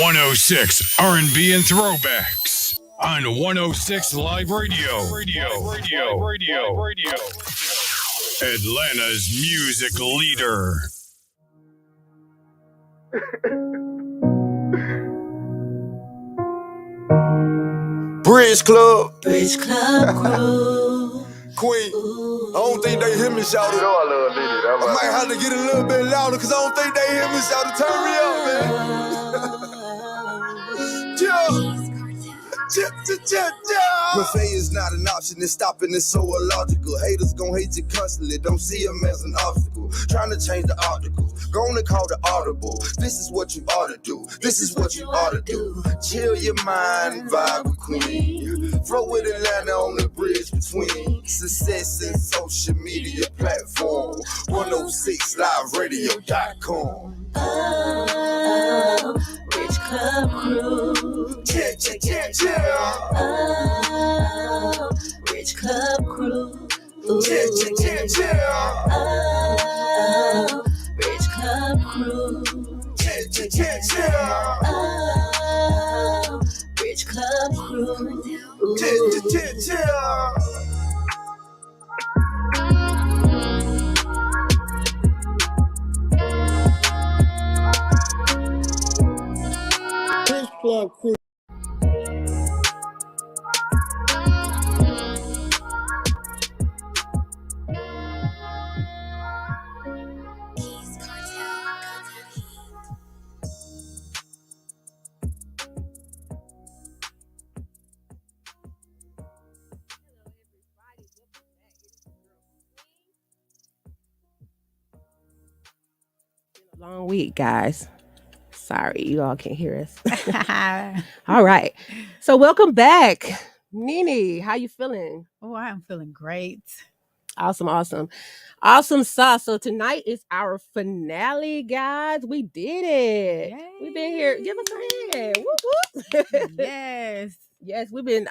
106 R&B and throwbacks on 106 Live Radio. Atlanta's music leader. Bridge Club crew. Queen. I don't think they hear me shout it. You know I love Nene. I might have to get a little bit louder because I don't think they hear me shout it. Turn me up, man. Buffet is not an option, it's stopping, it's so illogical. Haters gon' hate you constantly, don't see them as an obstacle. Trying to change the articles, gonna call the audible. This is what you ought to do, this is what you ought to do. Chill your mind, vibe with Queen. Flow with Atlanta on the bridge between success and social media platform. 106liveradio.com. Oh, Rich Club Crew. Oh, Rich Club Crew. Oh, Rich Club Crew. Oh, Rich Club Crew. Club Crew. Long week, guys. Sorry, you all can't hear us. All right. So welcome back. Nene, how you feeling? Oh, I'm feeling great. Awesome sauce. So tonight is our finale, guys. We did it. Yay. We've been here. Give us a hand. Whoop, whoop. Yes, we've been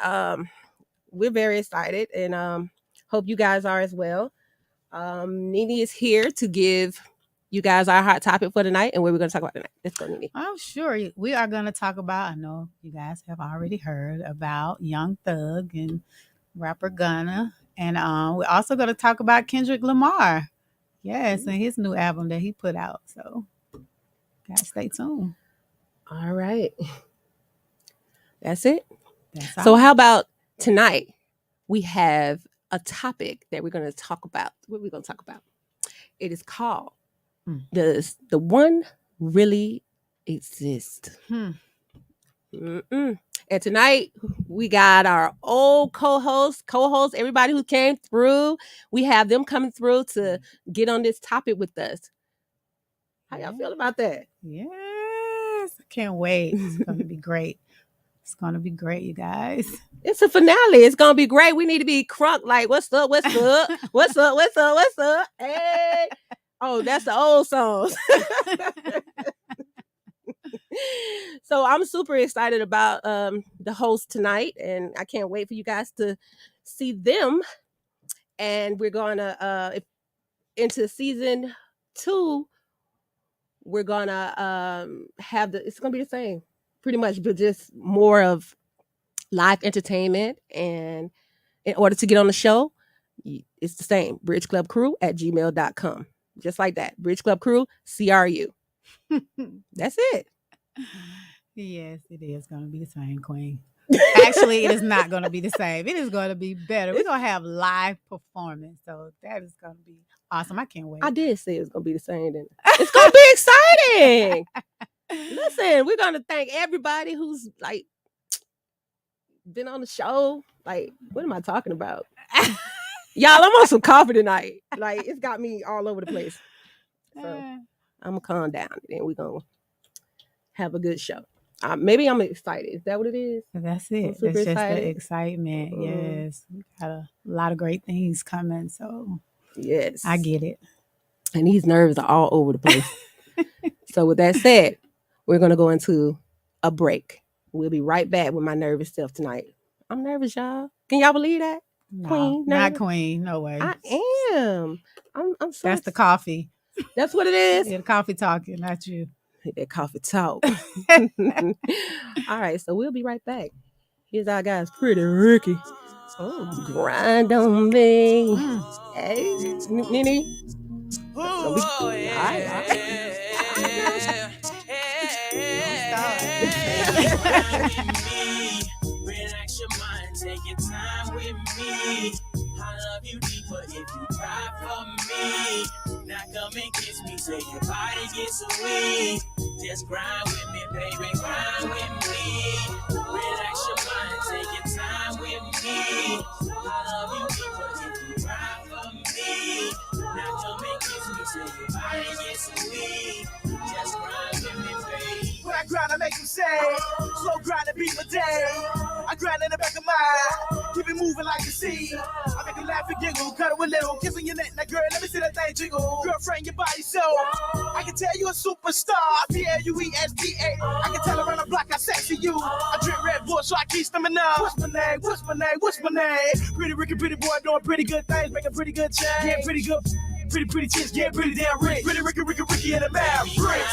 we're very excited and hope you guys are as well. Nene is here to give you guys our hot topic for tonight and what we're going to talk about tonight. Let's go, Nene. Oh, sure. We are going to talk about, I know you guys have already heard about Young Thug and rapper Gunna. And we're also going to talk about Kendrick Lamar. Yes, and his new album that he put out. So, guys, stay tuned. All right. That's it. That's So all. how about tonight? We have a topic that we're going to talk about. What are we going to talk about? It is called Does the One Really Exist? And tonight we got our old co-hosts, everybody who came through. We have them coming through to get on this topic with us. How y'all feel about that? Yes, I can't wait. It's going to be great. It's going to be great, you guys. It's a finale. It's going to be great. We need to be crunk like, what's up? What's up? What's up? What's up? What's up? Hey. Oh, that's the old songs. So I'm super excited about the host tonight, and I can't wait for you guys to see them. And we're going to, into season 2, we're going to have it's going to be the same, pretty much, but just more of live entertainment. And in order to get on the show, it's the same, bridgeclubcrew@gmail.com. Just like that. Bridge Club Crew, CRU. That's it. Yes, it is going to be the same, Queen. Actually, it is not going to be the same. It is going to be better. We're going to have live performance. So that is going to be awesome. I can't wait. I did say it was going to be the same. Then it's going to be exciting. Listen, we're going to thank everybody who's like been on the show. Like, what am I talking about? Y'all, I'm on some coffee tonight. Like, it's got me all over the place. So I'm going to calm down and we're going to have a good show. Maybe I'm excited. Is that what it is? That's it. It's just the excitement. Yes. We got a lot of great things coming. So yes, I get it. And these nerves are all over the place. So with that said, we're going to go into a break. We'll be right back with my nervous self tonight. I'm nervous, y'all. Can y'all believe that? No, Queen, not Queen. No way. I am. I'm so That's the coffee. That's what it is. Yeah, the coffee talking, not you. That coffee talk. All right, so we'll be right back. Here's our guys, Pretty Ricky. Oh, grind on me. Hey, Nene. All right. Relax your mind, take your time with me. I love you deeper if you cry for me. Now come and kiss me, say your body gets weak. Just grind with me, baby, grind with me. Relax your mind, take your time with me. I love you deeper if you cry for me. Now come and kiss me, say your body gets weak. Just grind with me, baby. When I grind, I make you say, slow grind to beat my day. I grind in the back of my, keep it moving like the sea. I make you laugh and giggle, cuddle a little, kissing your neck. Now girl, let me see that thing jiggle. Girlfriend, your body so, I can tell you a superstar. P-L-U-E-S-T-A. I can tell around the block how sexy you. I drink Red Bull so I keep stamina. What's my name? What's my name? What's my name? Pretty Ricky, pretty boy, doing pretty good things, making pretty good change. Yeah, pretty good. Pretty chicks, yeah, pretty damn rich. Pretty Ricky in the mouth. Relax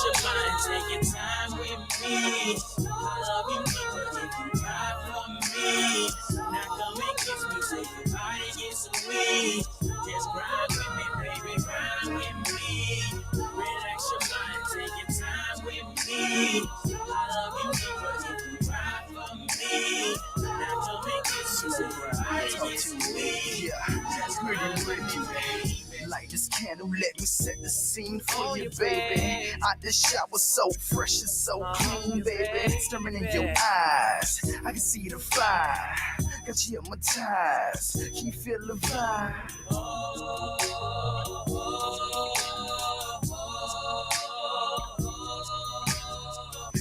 your mind, take your time with me. I love you deeper if you cry for me. Now come and kiss me, say your body gets weak. Just grind with me, baby, grind with me. Relax your mind, take your time with me. I love you deeper if you cry for me. Now come and kiss me, say your body gets weak. Just grind with me, baby. Light this candle, let me set the scene for you, baby. Out the shower, so fresh and so clean, baby. Staring in your eyes, I can see the fire. Got you hypnotized, can you feel the vibe?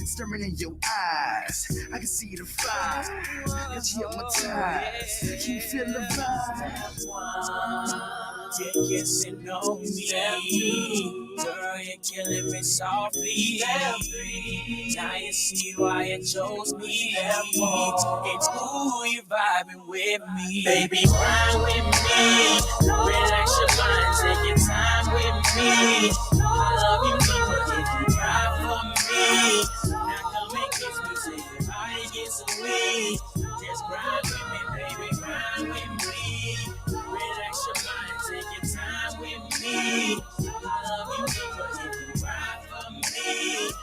Staring in your eyes, I can see the fire. Got you hypnotized, can you feel the vibe? You're kissing on me, girl, you're killing me softly. Now you see why you chose me. It's cool, you're vibing with me. Baby, grind with me. Relax your mind, take your time with me. I love you deeper if you cry for me. Now come and kiss me, say your body gets weak. Just grind with me, baby, grind with me. Relax your mind, take your time with me. I love you deeper if you cry for me.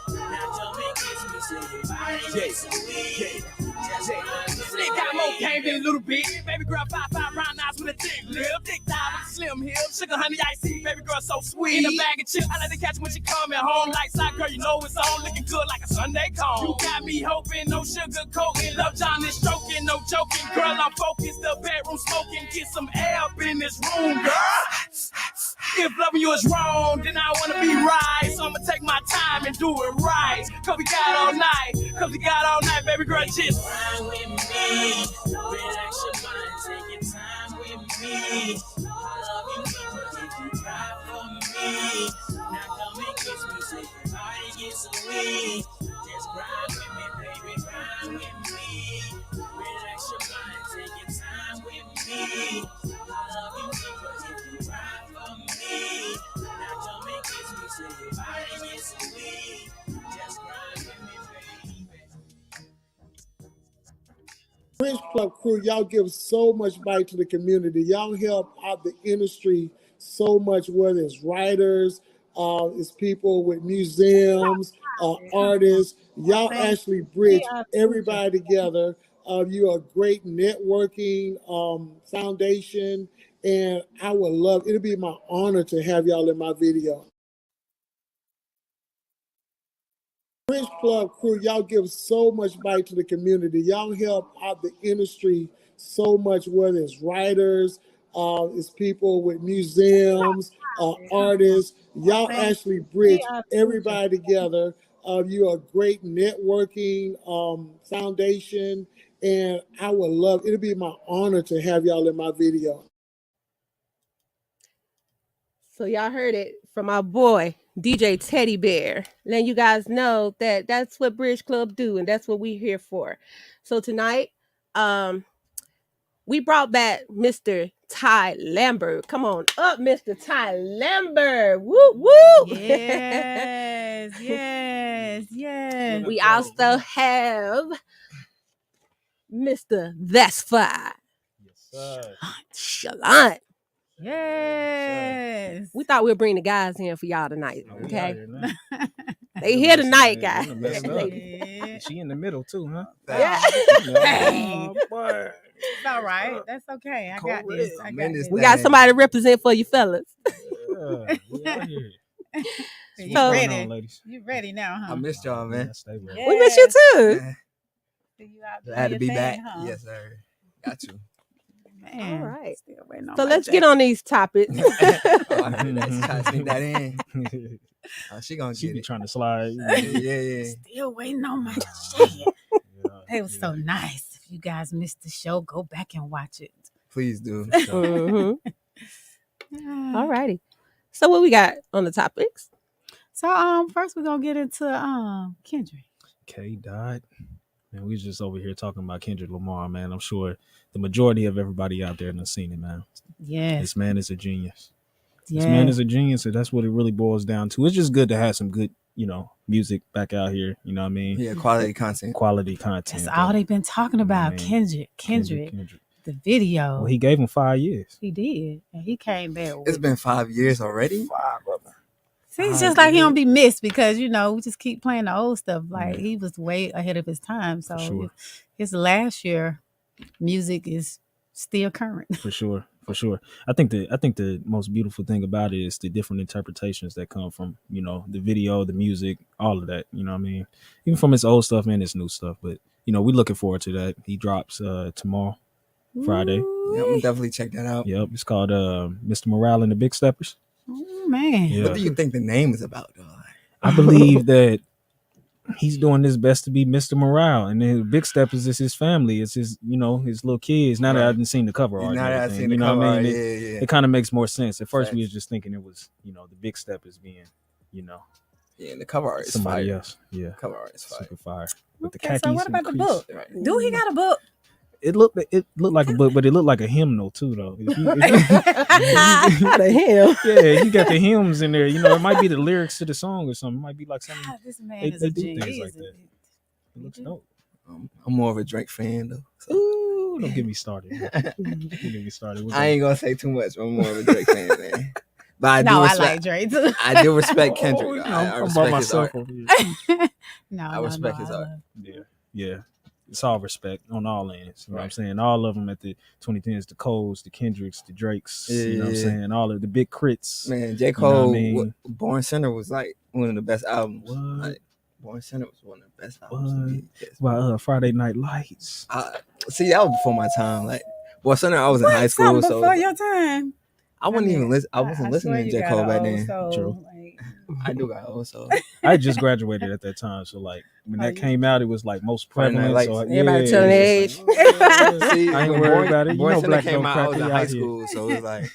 Now come and kiss me, say your body gets weak. Just grind with me, got more game than a little bit. Baby girl, 5'5", round eyes with a thick lip. Thick thigh with a slim hip. Sugar, honey, icy. Baby girl, so sweet. In a bag of chips. I like to catch when she coming home. Lights out, girl, you know it's on. Looking good like a Sunday cone. You got me hoping, no sugar coating. Love John is stroking, no joking. Girl, I'm focused. The bedroom smoking. Get some air up in this room, girl. If loving you is wrong, then I wanna be right. So I'ma take my time and do it right. Cause we got all night. Cause we got all night, baby girl, just grind with me. Relax your mind, take your time with me. I love you deeper if you cry for me. Now come and kiss me, say your body gets weak. Just grind with me, baby, grind with me. Relax your mind, take your time with me. I love you deeper if you cry for me. Now come and kiss me, say your body gets weak. Just grind with me, baby. Bridge Club crew, y'all give so much back to the community. Y'all help out the industry so much, whether it's writers, it's people with museums, artists. Y'all actually bridge everybody together. You're a great networking foundation, and I would love, it'll be my honor to have y'all in my video. Bridge Club crew, y'all give so much back to the community. Y'all help out the industry so much, whether it's writers, it's people with museums, artists. Y'all actually bridge everybody together. You're a great networking foundation, and I would love, it'll be my honor to have y'all in my video. So y'all heard it from our boy, DJ Teddy Bear, letting you guys know that that's what Bridge Club do, and that's what we're here for. So tonight, we brought back Mr. Ty Lambert. Come on up, Mr. Ty Lambert. Woo woo. Yes. We also have Mr. That's Fine. Shalant. Yes. We thought we'd bring the guys in for y'all tonight. Okay. They You're here messing, tonight, man. guys. You're messing up. Yeah. She in the middle too, huh? Yeah. Hey. Oh, boy. It's all right. That's okay. I got this. I got this. We got somebody to represent for you fellas. Yeah, we out here. You So- ready? Going on, ladies? You ready now, huh? I missed y'all, man. Yeah, stay ready. We miss you too. Man, See you out glad to doing be your back. thing, huh? Yes, sir. Got you. Man, All right. still waiting on So my let's get jacket. on these topics. Oh, I heard that. She trying to sneak that in. Oh, she gonna She get be it. trying to slide. Yeah. Still waiting on my jacket. Yeah, It was so nice. If you guys missed the show, go back and watch it. Please do. Mhm. All righty. So what we got on the topics? So first we're gonna get into Kendrick. K. Dot. Man, we just over here talking about Kendrick Lamar, man. I'm sure the majority of everybody out there has seen it, man. Yes. This man is a genius. Yes. This man is a genius, and that's what it really boils down to. It's just good to have some good, music back out here. You know what I mean? Yeah, quality content. Quality content. That's all they've been talking about. Man. Kendrick. The video. Well, he gave him 5 years. He did. And he came back with It's been 5 years already. 5 of them. See, it's 5 just like he years. don't be missed because, we just keep playing the old stuff. Like, Yeah. he was way ahead of his time. So, For sure. his last year music is still current. For sure. I think the most beautiful thing about it is the different interpretations that come from, the video, the music, all of that. You know what I mean? Even from his old stuff and his new stuff. But, we're looking forward to that. He drops tomorrow, Friday. Yeah, I'm gonna definitely check that out. Yep. It's called Mr. Morale and the Big Steppers. Oh, man. Yeah. What do you think the name is about, though? I believe that he's doing his best to be Mr. Morale, and then Big Steppers is his family. It's his, his little kids. Now that I haven't seen the cover art, Now and that I've everything, seen the you know cover what I art, mean? yeah. It kind of makes more sense. At first, we Facts. was just thinking it was, the Big Steppers being, Yeah, and the cover art is somebody fire. else. Yeah, Cover art is fire. super fire. With the Okay, khakis. so what and about the crease. book? Right. Do he got a book? It looked like a book, but it looked like a hymnal too, though. Out of him. Yeah, you got the hymns in there. It might be the lyrics to the song or something. It might be like something. God, this man They- is they a do genius. things like that. It looks dope. I'm more of a Drake fan, though. So Ooh, don't get me started. Don't get me started. We're I ain't gonna say too much. But I'm more of a Drake fan, man. But I do No, I respect, like Drake too. I do respect Kendrick. Oh, though. I'm I by respect his myself art. over here. No, respect his art. Yeah. It's all respect on all ends. You know what I'm saying? All of them at the 2010s, the Coles, the Kendricks, the Drakes, you know what I'm Yeah. saying? All of the big crits. Man, J. You know what I Cole, mean? Born Center was like one of the best albums. What? Like, Born Center was one of the best albums. to me. Yes. By Friday Night Lights. See, that was before my time. Like, Born Center, I was in high school, Something so before your time. I wasn't even listen. I wasn't I listening swear to you J. got Cole an back old then. soul, True. like- I do got old, so I had just graduated at that time. So, like, when that came out, it was like most Friday Night prevalent. Lights. So, Everybody telling it's age. just like, see, I ain't when worried about it. You Born know Center Black came don't out, crack I was in it high out here. school, so it was like,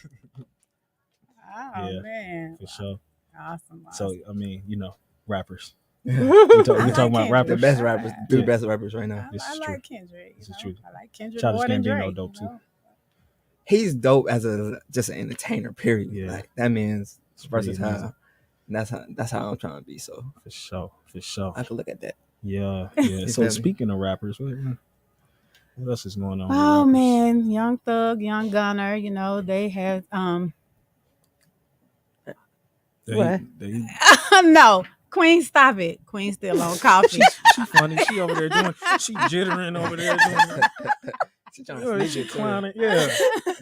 Oh Yeah. man, For sure. awesome. So, I mean, rappers. the We I talking like about Kendrick. rappers. best rappers, Yeah. the best rappers right now. I, This I is like true. Kendrick. This You is know? true. I like Kendrick Childish more than Gambino Drake. dope, too. He's dope as just an entertainer. Period. Yeah. Like, that man's pretty versatile. amazing. And that's how I'm trying to be. So For sure. I could look at that. Yeah. You So feel me? speaking of rappers, what else is going on? with Oh rappers? man, Young Thug, Young Gunner. They had What? They, no. Queen, stop it. Queen still on coffee. she funny. She over there she jittering over there doing She trying yeah, to she sneak it. clowning. Yeah.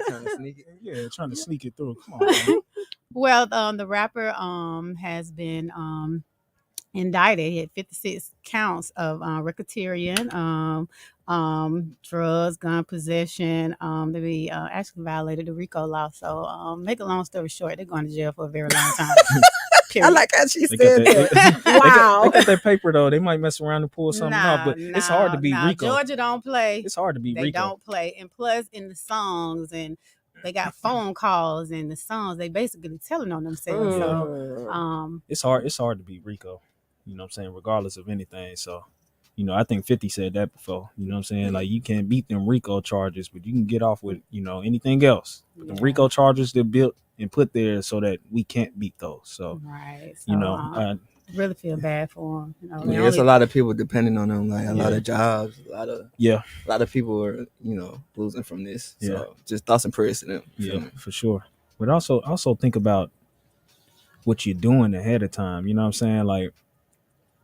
Trying to sneak it. Yeah, trying to sneak it through. Come on, man. Well, the rapper has been indicted. He had 56 counts of racketeering, drugs, gun possession. They actually violated the RICO law. So, make a long story short, they're going to jail for a very long time. I like how she They got said that, that. they Wow. got that paper though. They might mess around and pull something off, but it's hard to be Rico. Georgia don't play. It's hard to be They Rico. don't play. And plus, in the songs, and they got phone calls in the songs, they basically telling on themselves. So, It's hard to be Rico. You know what I'm saying? Regardless of anything. So You know, I think 50 said that before. You know what I'm saying? Like, you can't beat them RICO charges, but you can get off with, you know, anything else. But the RICO charges they're built and put there so that we can't beat those. So, right. So, you know, I really feel bad for them. You know, there's a lot of people depending on them, like a lot Yeah. of jobs, a lot of people are, you know, losing from this. So just thoughts and prayers to them. Yeah, for sure. But also think about what you're doing ahead of time. You know what I'm saying? Like,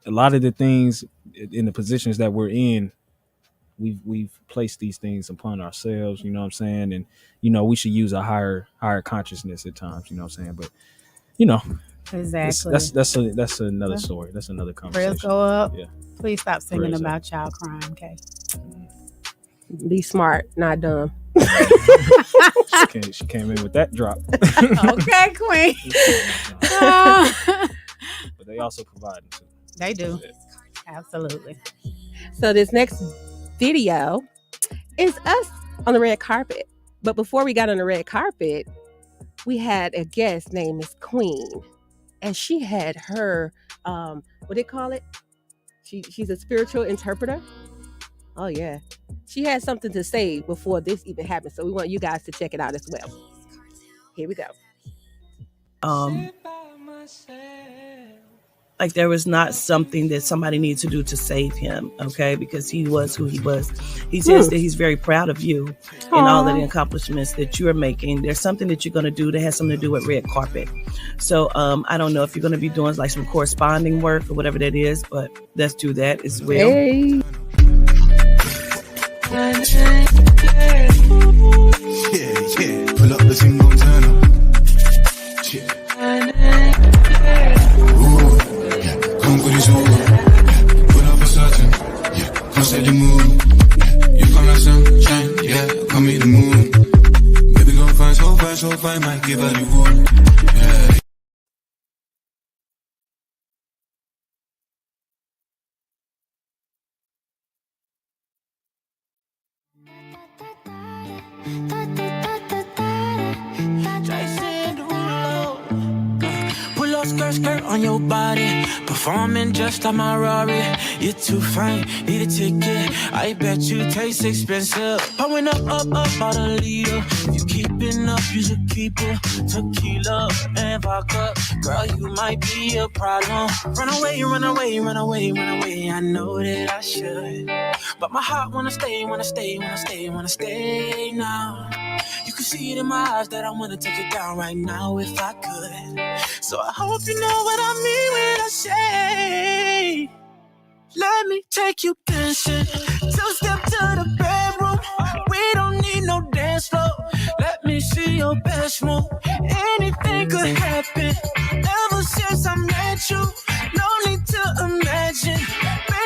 a lot of the things in the positions that we're in, we've placed these things upon ourselves. You know what I'm saying? And you know, we should use a higher consciousness at times. You know what I'm saying? But you know, exactly. That's another story. That's another conversation. Prayers go up. Yeah. Please stop singing Prayers about child crime, okay? Be smart, not dumb. She came in with that drop. Okay, Queen. But they also provide too. They do. Absolutely. So this next video is us on the red carpet. But before we got on the red carpet, we had a guest named Miss Queen. And she had her, what they call it? She's a spiritual interpreter. Oh, yeah. She had something to say before this even happened. So we want you guys to check it out as well. Here we go. Like there was not something that somebody needs to do to save him, okay? Because he was who he was. He says that he's very proud of you and all of the accomplishments that you are making. There's something that you're going to do that has something to do with red carpet. So I don't know if you're going to be doing like some corresponding work or whatever that is, but let's do that as well. Hey. Yeah, pull up the single turn up. Yeah. Come put this over. Put up a certain. Yeah, come set the mood. You come like sunshine. Yeah, come meet the moon. Baby, go find so fine, might give her the wood. Yeah. Skirt on your body, performing just like my Rari. You're too fine, need a ticket. I bet you taste expensive. Pouring up about a liter. If you keeping up, you should keep it. Tequila and vodka, girl, you might be a problem. Run away. I know that I should, but my heart wanna stay now. You can see it in my eyes that I wanna take it down right now if I could. So I hope you know what I mean when I say, let me take you dancing. 2-step to the bedroom. We don't need no dance floor. Let me see your best move. Anything could happen. Ever since I met you, no need to imagine.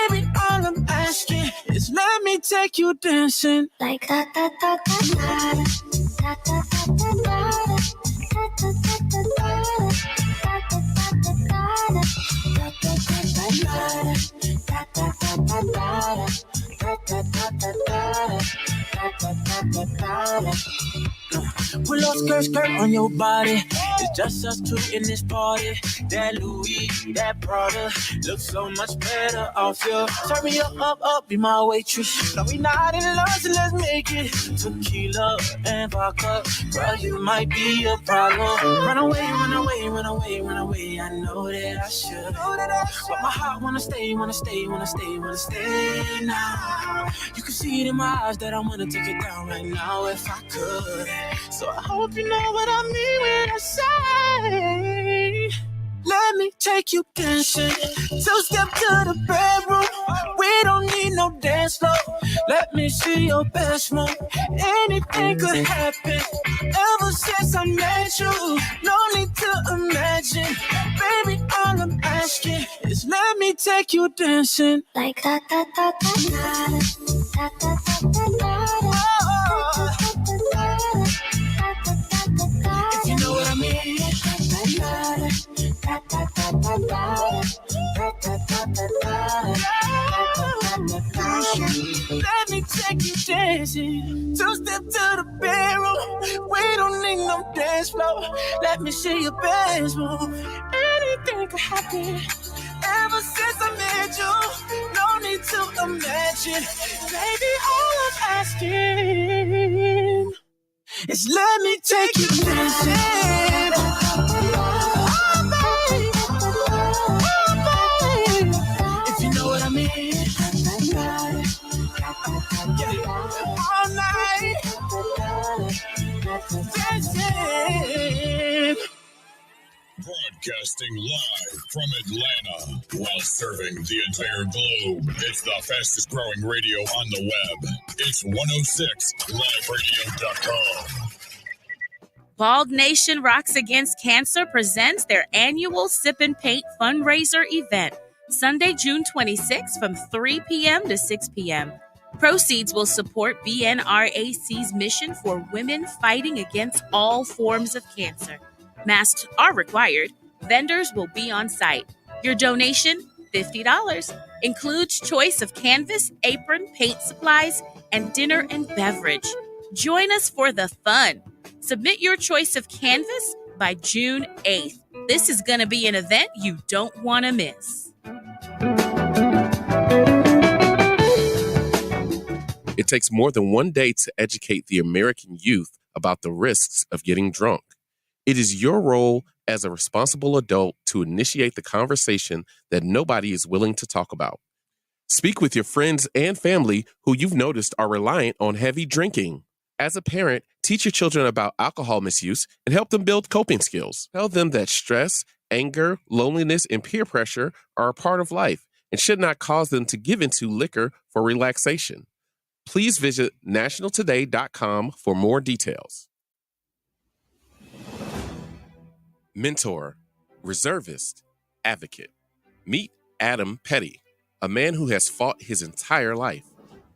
Baby, all I'm asking is let me take you dancing. Like da da da da da da da da da Pull up skirt on your body. It's just us two in this party. That Louis, that Prada looks so much better off you. Turn me up, be my waitress. No, we not in love, so let's make it. Tequila and vodka, girl, you might be a problem. Run away. I know that I should, but my heart wanna stay now. You can see it in my eyes that I wanna take it down right now if I could. So I hope you know what I mean when I say, let me take you dancing. 2-step to the bedroom. We don't need no dance floor. Let me see your best move. Anything could happen. Ever since I met you, no need to imagine. Baby, all I'm asking is let me take you dancing. Like da da da da da da da da da. If you know what I mean. Let me take you dancing. 2-step to the bedroom. We don't need no dance floor. Let me see your best move. Anything could happen. Ever since I met you, no need me to imagine. Baby, all I'm asking is let me take you dancing. If you know what I mean. All night. Dancing. Broadcasting live from Atlanta while serving the entire globe. It's the fastest growing radio on the web. It's 106liveradio.com. Bald Nation Rocks Against Cancer presents their annual Sip and Paint fundraiser event, Sunday, June 26th from 3 p.m. to 6 p.m. Proceeds will support BNRAC's mission for women fighting against all forms of cancer. Masks are required. Vendors will be on site. Your donation, $50, includes choice of canvas, apron, paint supplies, and dinner and beverage. Join us for the fun. Submit your choice of canvas by June 8th. This is going to be an event you don't want to miss. It takes more than one day to educate the American youth about the risks of getting drunk. It is your role as a responsible adult to initiate the conversation that nobody is willing to talk about. Speak with your friends and family who you've noticed are reliant on heavy drinking. As a parent, teach your children about alcohol misuse and help them build coping skills. Tell them that stress, anger, loneliness, and peer pressure are a part of life and should not cause them to give into liquor for relaxation. Please visit nationaltoday.com for more details. Mentor, reservist, advocate. Meet Adam Petty, a man who has fought his entire life.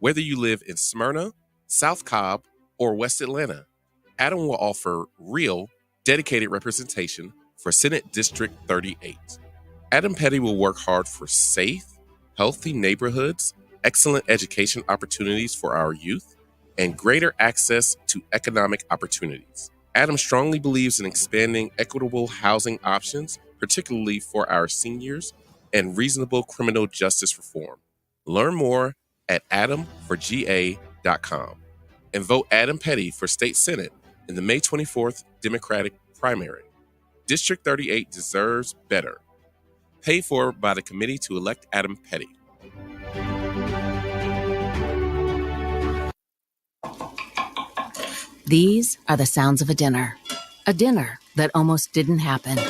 Whether you live in Smyrna, South Cobb, or West Atlanta, Adam will offer real, dedicated representation for Senate District 38. Adam Petty will work hard for safe, healthy neighborhoods, excellent education opportunities for our youth, and greater access to economic opportunities. Adam strongly believes in expanding equitable housing options, particularly for our seniors, and reasonable criminal justice reform. Learn more at adamforga.com and vote Adam Petty for State Senate in the May 24th Democratic primary. District 38 deserves better. Paid for by the Committee to Elect Adam Petty. These are the sounds of a dinner that almost didn't happen.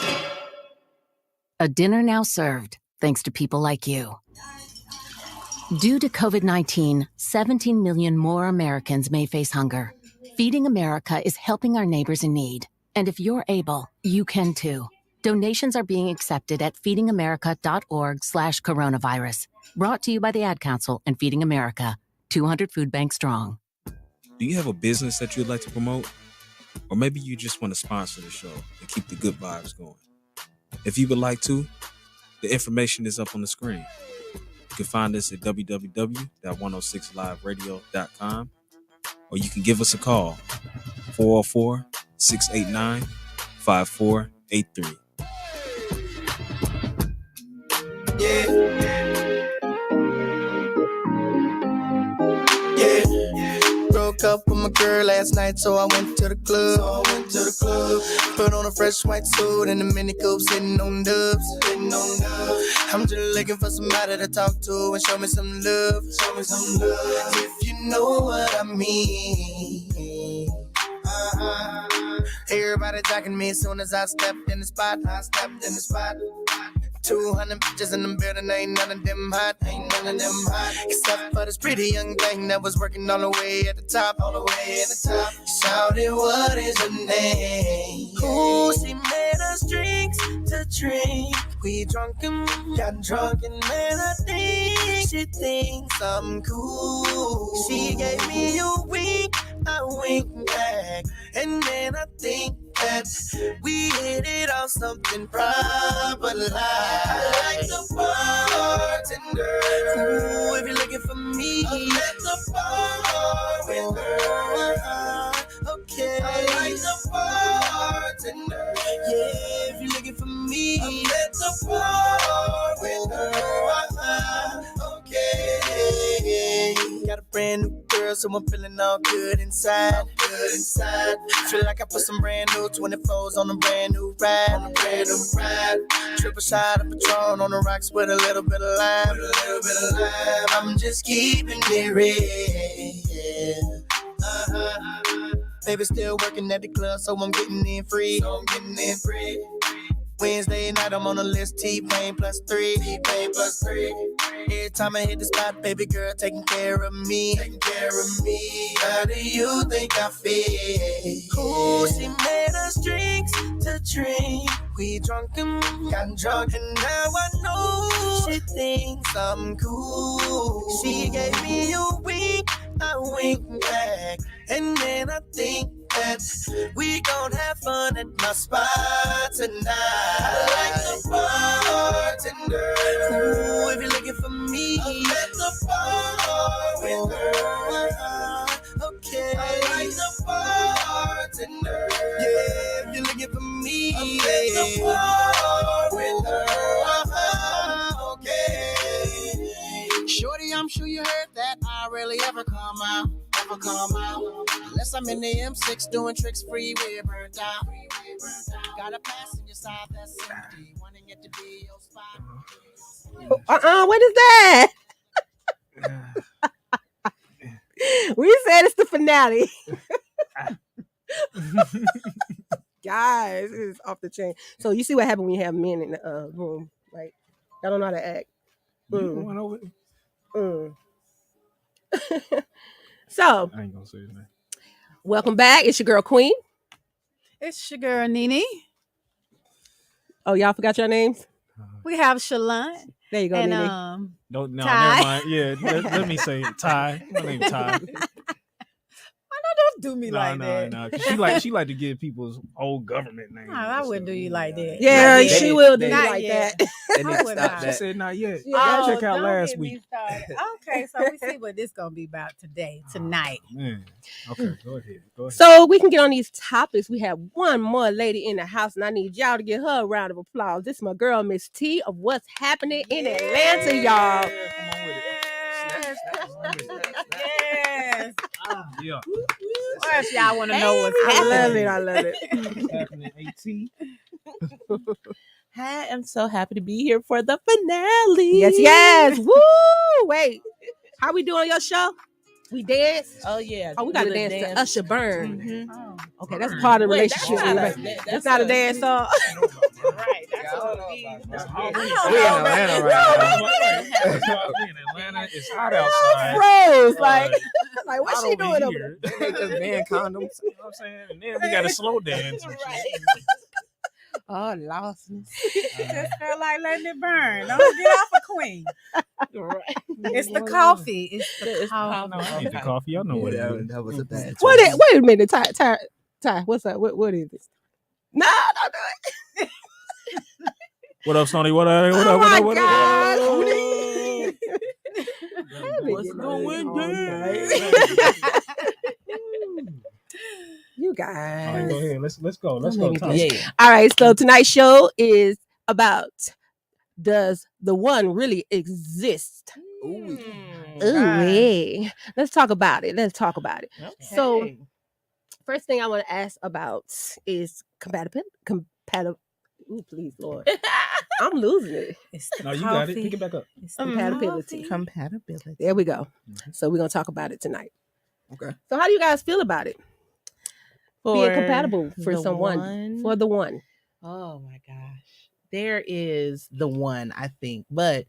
A dinner now served thanks to people like you. Due to COVID-19, 17 million more Americans may face hunger. Feeding America is helping our neighbors in need. And if you're able, you can too. Donations are being accepted at feedingamerica.org/coronavirus. Brought to you by the Ad Council and Feeding America, 200 food banks strong. Do you have a business that you'd like to promote? Or maybe you just want to sponsor the show and keep the good vibes going. If you would like to, the information is up on the screen. You can find us at www.106liveradio.com, or you can give us a call, 404-689-5483. Broke up with my girl last night, so I went to the club. Put on a fresh white suit and a mini coupe, sitting on dubs. I'm just looking for somebody to talk to and show me some love. If you know what I mean. Everybody jacking me as soon as I stepped in the spot. 200 bitches in the building, ain't none of them hot. Except for this pretty young thing that was working all the way at the top. Shouted, what is her name? Ooh, she made us drinks to drink. We drunk and got drunk, and man, I think she thinks I'm cool. She gave me a wink, I winked back, and then I think that we hit it on something proper like. I like the bartender. Ooh, if you're looking for me, I'm at the bar with her. Okay. I like the bartender. Yeah, if you're looking for me, I'm at the bar with her. Okay. so I'm feeling all good inside. Feel like I put some brand new 24s on a brand new ride. Triple shot of Patron on the rocks with a little bit of lime. I'm just keeping it real. Baby still working at the club, so I'm getting in free. Wednesday night, I'm on the list, T-Pain plus 3. Every time I hit the spot, baby girl taking care of me. How do you think I feel? Ooh, she made us drinks to drink. We got drunk, and now I know she thinks I'm cool. She gave me a wink, I wink back, and then I think that we gon' have fun at my spot tonight. I like the bartender. Ooh, if you're looking for me, I'm at the bar with her. Okay. I like the bartender. Yeah, if you're looking for me, I'm at the bar with her. Okay. Shorty, I'm sure you heard that I rarely ever come out. Unless I'm in the M6 doing tricks free, we're burnt out. Got a passenger side that's empty, wanting it to be your spot. What is that? We said it's the finale. Guys, it is off the chain. So you see what happened when you have men in the room, right? Y'all don't know how to act. So, I ain't gonna say his name. Welcome back. It's your girl Queen. It's your girl Nene. Oh, y'all forgot your names? We have Shalon. There you go, and, Nene. No, never Ty. mind. Yeah, let me say it. Ty. My name Ty. Don't do me like that. No. She like to give people's old government names. No, I wouldn't do you like that. Yeah, she will do you Not like yet. that. I would not. She said not yet. Oh, Check out don't last get me week. started. Okay, so we see what this gonna be about tonight. Man. Okay, go ahead. So we can get on these topics. We have one more lady in the house, and I need y'all to give her a round of applause. This is my girl, Miss T, of What's Happening in Atlanta, y'all. Come on with it. Yes. Yeah. What else y'all want to know what's happening? I love it. What's happening, AT? Hi, I'm so happy to be here for the finale. Yes. Woo! Wait, how we doing your show? We dance? Oh yeah. Oh, we got to dance to Usher Burn. Mm-hmm. Oh. Okay, that's part of the relationship. That's not a dance song. Right. That's what it is. We in Atlanta right now. We in Atlanta. It's hot outside. Froze. Like what's she doing over here? there? They just ban condoms. You know what I'm saying? And then we got a slow dance. And Right. Oh, lost. Just felt like letting it burn. Don't get off a queen. Right. It's the coffee. It's the coffee. No, I need the coffee. Y'all know what it is. That was a bad choice. Wait a minute, Ty. What's up? What is this? No, don't do it. What up, Stoney? What up? What's going down? You guys. All right, go ahead. Let's go. Let's go. Yeah. All right, so tonight's show is about, does the one really exist? Ooh. Ooh, let's talk about it. Okay. So, first thing I want to ask about is compatibility. Ooh, please, Lord. I'm losing it. It's the No, you coffee. got it. Pick it back up. It's the Compatibility. coffee. Compatibility. There we go. So we're gonna talk about it tonight. Okay. So how do you guys feel about it? Being compatible for the someone, one? for the one. Oh my gosh. There is the one, I think. But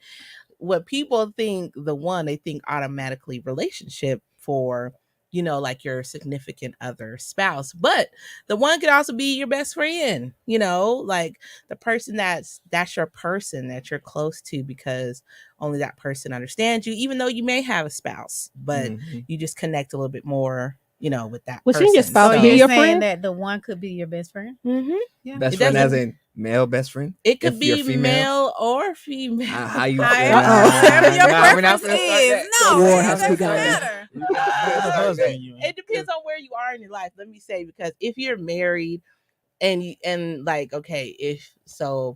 what people think the one, they think automatically relationship for, like your significant other spouse. But the one could also be your best friend, like the person that's your person that you're close to, because only that person understands you, even though you may have a spouse, but you just connect a little bit more, with that Was person. your spouse So be you're your saying friend? that the one could be your best friend? Mm-hmm. Yeah. Best It friend as doesn't- in male best friend? It could If be you're female? male or female. How you Whatever your we're not preference gonna start is. that. No, War it has doesn't begun. matter. It depends on where you are in your life. Let me say, because if you're married and like, okay, if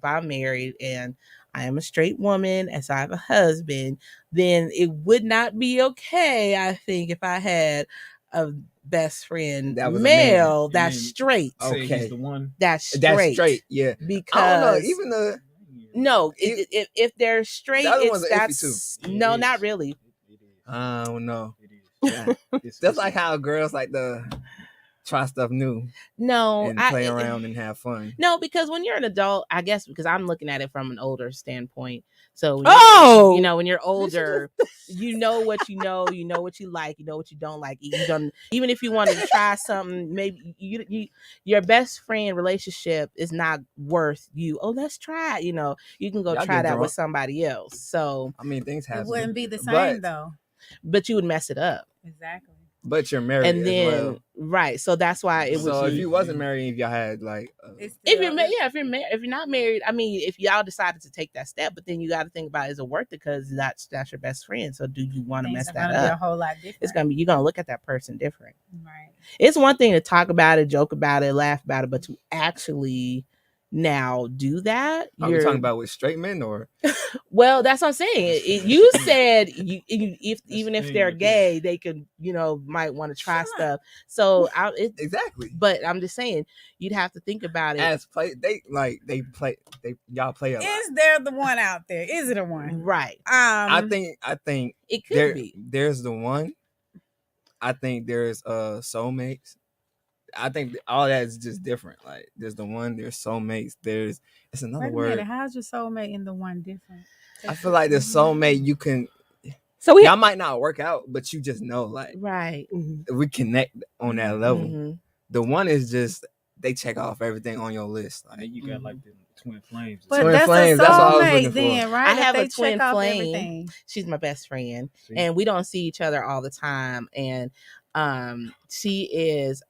I'm married and I am a straight woman, and so I have a husband, then it would not be okay, I think, if I had a best friend That was a male man. that's straight. Say Okay. he's the one. That's straight. That's straight. Yeah. Because I don't know. Even the no, if they're straight, the other ones it's are iffy that's too. no, not really. I don't know. Yeah. That's like how girls like to try stuff new. No, and play around and have fun. No, because when you're an adult, I guess because I'm looking at it from an older standpoint. So when you're older, you know what you know what you like, you know what you don't like. You don't, even if you wanted to try something, maybe your best friend relationship is not worth you. Oh, let's try it. You can go Y'all try get that drunk. with somebody else. So I mean, things happen. It wouldn't be the same though. But you would mess it up. Exactly. But you're married And then as well. right, so that's why it was. So if you wasn't married, if y'all had like, if you're married, if you're not married, I mean, if y'all decided to take that step, but then you got to think about, is it worth it? Because that's your best friend. So do you want to mess that up? Be a whole lot different. It's gonna be, you're gonna look at that person different. Right. It's one thing to talk about it, joke about it, laugh about it, but to actually now do that, are we talking about with straight men or? Well, that's what I'm saying. You said even if they're gay, they could, might want to try stuff. So exactly. But I'm just saying, you'd have to think about it. As y'all play a lot. Is there the one out there? Is it a one? Right. I think it could be. There's the one. I think there's soulmates. I think all that is just different. Like there's the one, there's soulmates, it's another Wait a word. minute, how's your soulmate and the one different? I feel like the soulmate you can. So y'all might not work out, but you just know, like, right. We connect on that level. Mm-hmm. The one is just they check off everything on your list. Like you got like the twin flames. But twin that's flames. A That's what I was soulmate looking then, for. right? I have they a twin check off flame. Everything. She's my best friend, and we don't see each other all the time. And she is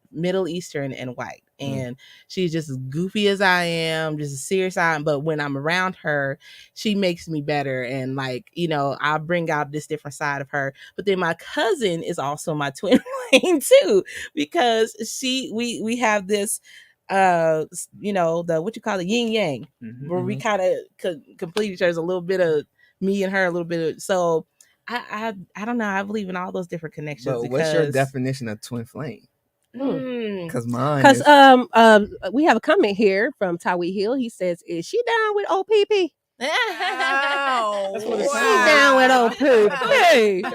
Middle Eastern and white, and she's just as goofy as I am, just as serious I am. But when I'm around her, she makes me better, and I bring out this different side of her. But then my cousin is also my twin flame too, because we have this the what you call the yin yang, where we kind of complete each other's, a little bit of me and her, a little bit of, so I don't know, I believe in all those different connections. But what's your definition of twin flame? Because we have a comment here from Tawee Hill. He says, "Is she down with OPP?" Oh, that's what it sounds. She down with OPP.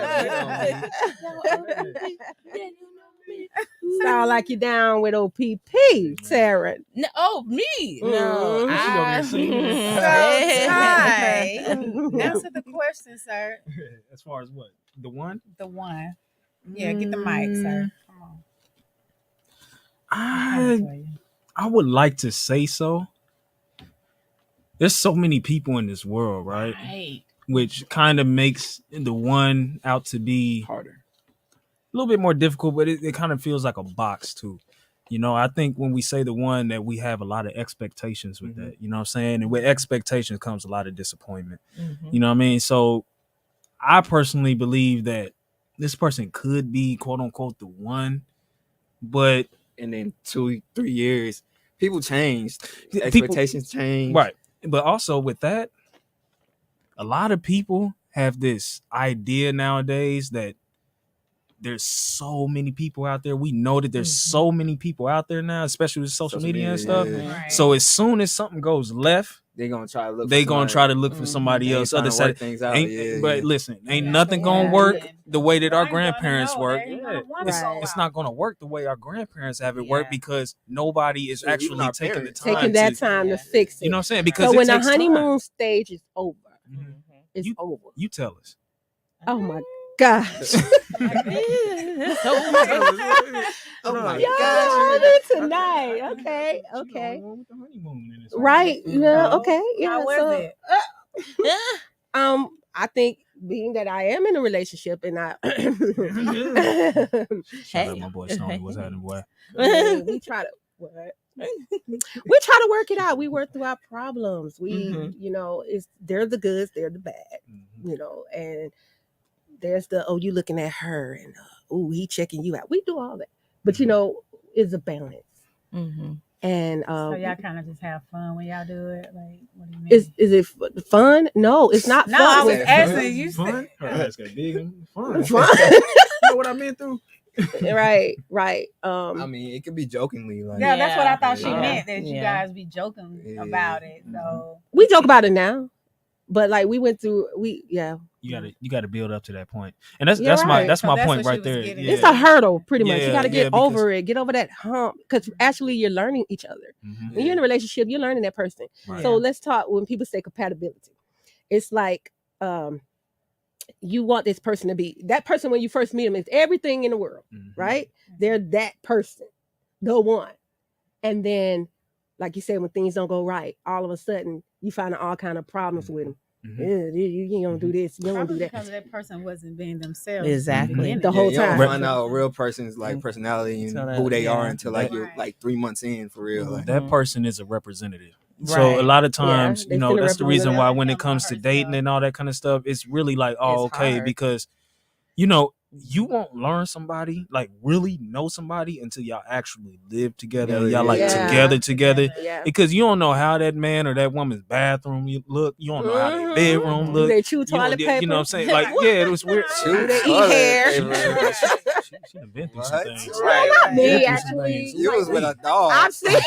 Sound like you down with OPP, Sarah. No, me. No, answer the question, sir. As far as what? The one? The one. Yeah, get the mic, sir. Come on. I would like to say so. There's so many people in this world, right? Which kind of makes the one out to be harder, a little bit more difficult, but it kind of feels like a box too. I think when we say the one, that we have a lot of expectations with that, you know what I'm saying? And with expectations comes a lot of disappointment. You know what I mean? So I personally believe that this person could be quote unquote the one, but and in 2-3 years, people change, expectations change, right? But also with that, a lot of people have this idea nowadays that there's so many people out there. We know that there's so many people out there now, especially with social media and stuff. Yeah. Right. So as soon as something goes left, they're gonna try to look. For somebody else. Other side things out. But listen, ain't nothing gonna work the way that our grandparents work. It's not gonna work the way our grandparents have it work, because nobody is actually taking the time to fix it. You know what I'm saying? Because so when the honeymoon stage is over, it's over. You tell us. Oh my gosh. Oh my gosh. Tonight. Okay. Right. Yeah, okay. Yeah. How was it? I think being that I am in a relationship and I Shout out my boy Stoney. What's happening, boy? We try to work it out. We work through our problems. We, they're the goods, they're the bad, and there's the, oh, you looking at her and, oh, he checking you out. We do all that. But, it's a balance. And So y'all kind of just have fun when y'all do it. Like, what do you mean? is it fun? No, it's not No, fun. I was asking you. Fun? That's gonna be fun. Fun. You know what I've been through? Right. I mean, it could be jokingly. Like, Yeah, that's what I thought she Yeah. meant, that you Yeah. guys be joking about it. So We joke about it now, but like we went through, You gotta build up to that point, and that's You're that's my right. that's So my that's point what she right was there. getting Yeah. it's a hurdle, pretty much. You Yeah, got to yeah, get because- over it, get over that hump, because actually you're learning each other. Mhm. When you're in a relationship, you're learning that person. Right. So let's talk. When people say compatibility, it's like you want this person to be that person when you first meet them. It's everything in the world, Mhm. right? They're that person, the one, and then, like you said, when things don't go right, all of a sudden you find all kind of problems with them. Mhm. You don't do this, you don't probably do that. because that person wasn't being themselves. Exactly. The whole You don't time. find out a real person's like personality and Until who they are yeah. until like Right. you're like 3 months in for real. Like, That person is a representative. So Right. a lot of times, they you know, finna that's the reason represent why when it comes to dating and all that kind of stuff, it's really like, oh, It's okay, hard. because you know, you won't learn somebody, like really know somebody until y'all actually live together. And y'all like Yeah. together. Yeah. Because you don't know how that man or that woman's bathroom look. You don't know how their bedroom Do look. they chew You don't- toilet paper? You know what I'm saying? Like, yeah, it was weird. Do they eat hair? She done been through some What? things. Right. Not me, Been through some actually. things. You was with a dog. I've seen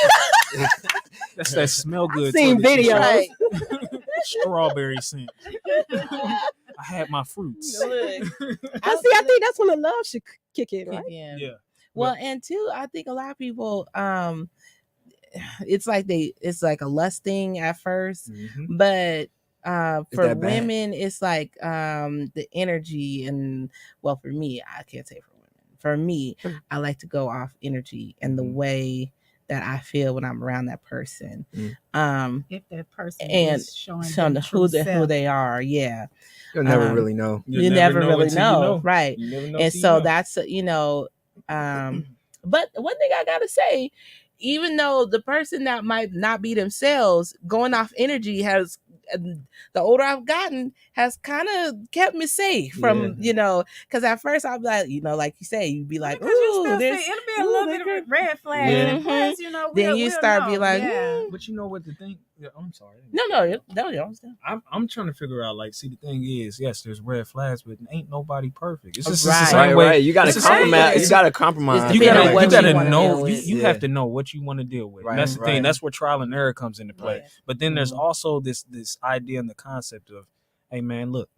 That's that smell good. seen toilet tissue. videos. Strawberry scent. I had my fruits. Look, I think that's when the love should kick in, right? yeah. Yeah. Well, and two, I think a lot of people, it's like a lust thing at first, Mhm. but for that bad? women, it's like the energy and well, for me, I can't say for women. For me, I like to go off energy and the way that I feel when I'm around that person. If that person And is showing who they are, yeah. You'll never really know. You never really until know, right? You never know And till so you know. that's but one thing I gotta say, even though the person that might not be themselves, going off energy has, the older I've gotten, has kind of kept me safe from, because at first I'd be like, like you say, you'd be like, Because you ooh, still see, there's it'll be a little bit of red flag. Yeah. And first, then you start be like, But you know what the thing? Yeah, I'm sorry. no, I'm trying to figure out. Like, see, the thing is, yes, there's red flags, but ain't nobody perfect. It's just it's the same way. Right. You gotta It's the same way. compromise. You gotta compromise. You depending on what gotta you wanna know. deal with. You have to know what you want to deal with. Right, And that's the right. thing. That's where trial and error comes into play. Right. But then there's also this idea and the concept of, hey man, look,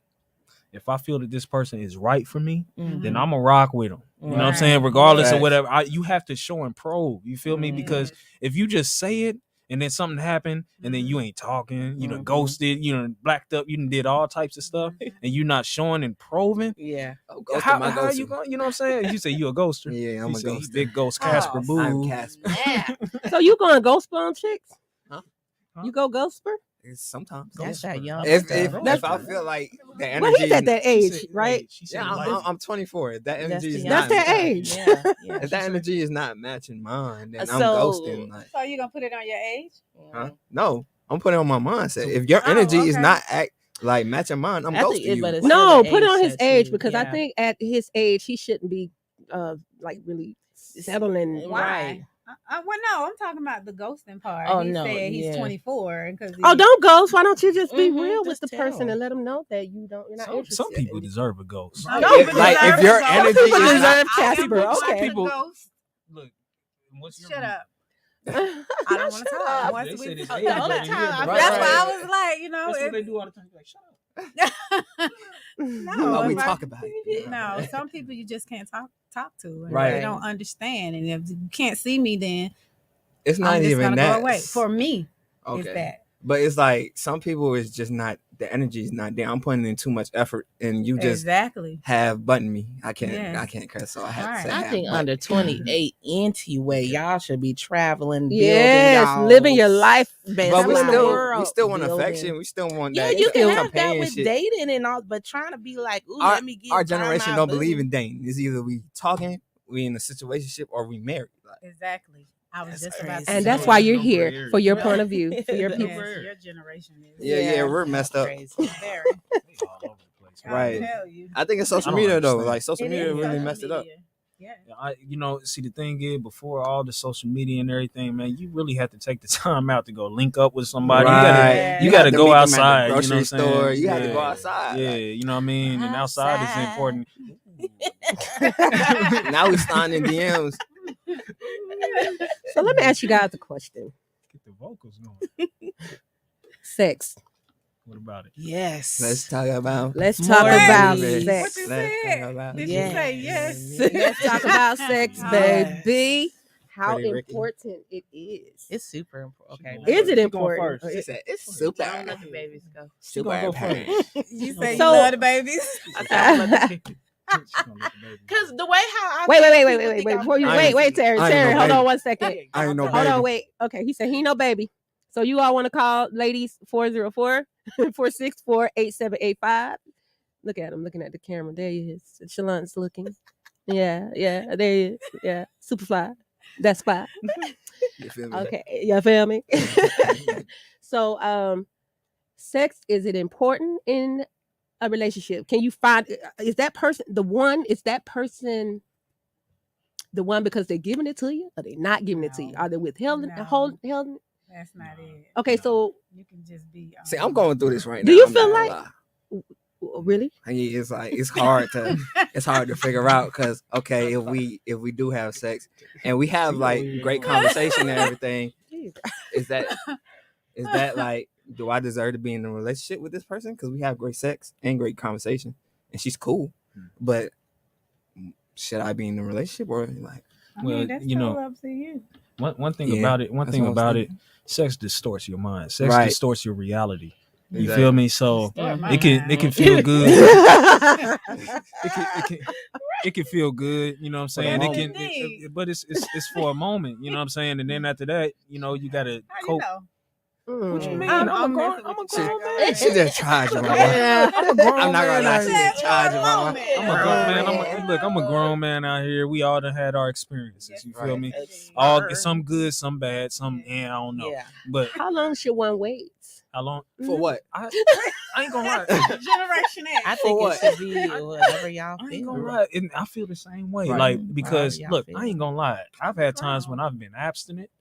if I feel that this person is right for me, then I'm gonna rock with them. You know what I'm saying? Regardless of whatever, you have to show and probe. You feel me? Because if you just say it and then something happened and then you ain't talking, you done ghosted, you done blacked up, you done did all types of stuff, and you not showing and probing. Yeah. How are you going? You know what I'm saying? You say you a ghoster. Yeah, I'm You a say he ghoster. big ghost Casper Boo. I'm Casper. So you going ghost bomb chicks? Huh? You go ghoster? Sometimes. That's that young If stuff. I feel like the energy, Well, he's at that age, right? Yeah, I'm 24. If that energy is That's not, that age. Yeah. if that energy is not matching mine, then I'm So- ghosting. Like, So you gonna put it on your age? huh? No, I'm putting it on my mindset. If your energy is not matching mine, I'm I think ghosting you. but it's No, still put it the on age his that age you- because I yeah. think at his age he shouldn't be like really settling. Right. Well, no, I'm talking about the ghosting part. Oh, he no, said he's yeah. 24 because Oh, don't ghost. Why don't you just be Mhm, real with just the tell. person and let them know that you're not interested? Some people deserve a ghost. Some No, people like, deserve if your to go. energy Some people is deserve I am Casper. like Okay. a ghost. Look, what's your Shut up. I I don't want to talk. Once They we say this talk age the whole right time, here, that's right, why right. I was like, That's what they do all the time. Like, shut up. no, we if I- talk about it. No, some people you just can't talk to, and Right. they don't understand. And if you can't see me, then It's not I'm just even gonna that. go away. For me, Okay. it's that. But it's like some people is just not, the energy is not there. I'm putting in too much effort, and you just Exactly. have button me. I can't Yes. curse, so I have to Right. say I have think button. under 28 anyway, y'all should be traveling, Yes, building living your life, best But we life. still, we still want building. affection. We still want Yeah, that. you can have that companionship. with dating and all, but trying to be like, ooh, Our- let me get Our find generation my don't boo. believe in dating. It's either we talking, we in a situationship, or we married. Like, Exactly. I was That's just crazy. about to And say that's that. why you're No gray here area. for your point of view, for your Yes. people. Yes, your generation is yeah, we're messed up. Crazy. very. They all over the place. Right. I tell you. I think it's social I don't media though. understand. Like social It media is really social messed it up. media. See, the thing is, before all the social media and everything, man, you really have to take the time out to go link up with somebody. Right. You gotta go meet them at the outside. grocery You know what I'm store. saying? You have to go outside. Yeah, like. you know what I mean? And outside is important. Now we starting in DMs. So let me ask you guys a question. Get the vocals going. Sex. What about it? Yes. Let's talk about sex. What you Let's said? talk about Did you say yes? Let's talk about sex, baby. How Pretty Ricky. important it is. It's super important. Okay. Is it She going important? first. She said it's super. Don't let the babies go. She gonna go important. first. You say So- you love the babies? Because the way how I Wait. think Before you I ain't- wait, Terry. I ain't Terry, no hold baby. on 1 second. I ain't no Hold baby. on, wait. Okay, he said he no baby. So you all want to call ladies 404-464-8785. Look at him looking at the camera. There he is. Shalant's looking. Yeah, there he is. Yeah, Superfly. That's fine. You feel me? Okay, you feel me? So, sex, is it important in a relationship? Can you find, is that person the one? Is that person the one because they're giving it to you? Or they not giving it to you? Are they withholding? No. Holding? That's not it. Okay, so You can just be. See, I'm going through this right now. do you I'm feel not gonna like lie. really? It's like it's hard to figure out because okay, if we do have sex and we have like great conversation and everything, is that like, do I deserve to be in a relationship with this person because we have great sex and great conversation and she's cool, but should I be in a relationship or like? Well, that's you know, up to you. One thing Yeah, about it. One that's thing what I was about it. thinking. Sex distorts your mind. Sex Right. distorts your reality. You Exactly. feel me? So Distort my it can mind. feel good. it can feel good. You know what I'm saying? What It you can, think? but it's for a moment. You know what I'm saying? And then after that, you know, you gotta How you cope. know? What you mean? I'm I'm a grown messing with man. She just tried you, mama. Yeah. I'm a grown I'm not man gonna lie, out she here. just tried you, mama. I'm a grown man. Look, I'm a grown man out here. We all done had our experiences. You feel Right. me? All some good, some bad, some I don't know. Yeah. But How long should one wait? how long? For what? I ain't gonna lie. Generation X. I think what? it should be whatever y'all I ain't feel. gonna lie. And I feel the same way. Right. Like, because Y'all look, feel. I ain't gonna lie. I've had times when I've been abstinent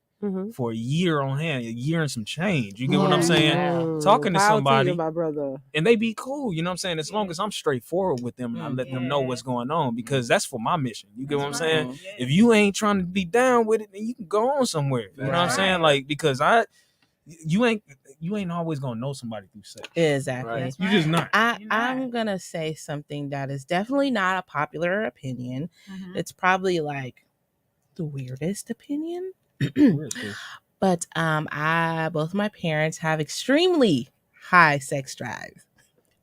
for a year on hand, a year and some change. You get what I'm saying? Talking to Power somebody, you, my brother. and they be cool. You know what I'm saying? As long as I'm straightforward with them and I let them know what's going on, because that's for my mission. You get what I'm saying? If you ain't trying to be down with it, then you can go on somewhere. You know what I'm saying? Like, because you ain't always gonna know somebody through sex. Exactly. Right. You just not. I'm gonna say something that is definitely not a popular opinion. It's probably like the weirdest opinion. But both my parents have extremely high sex drive.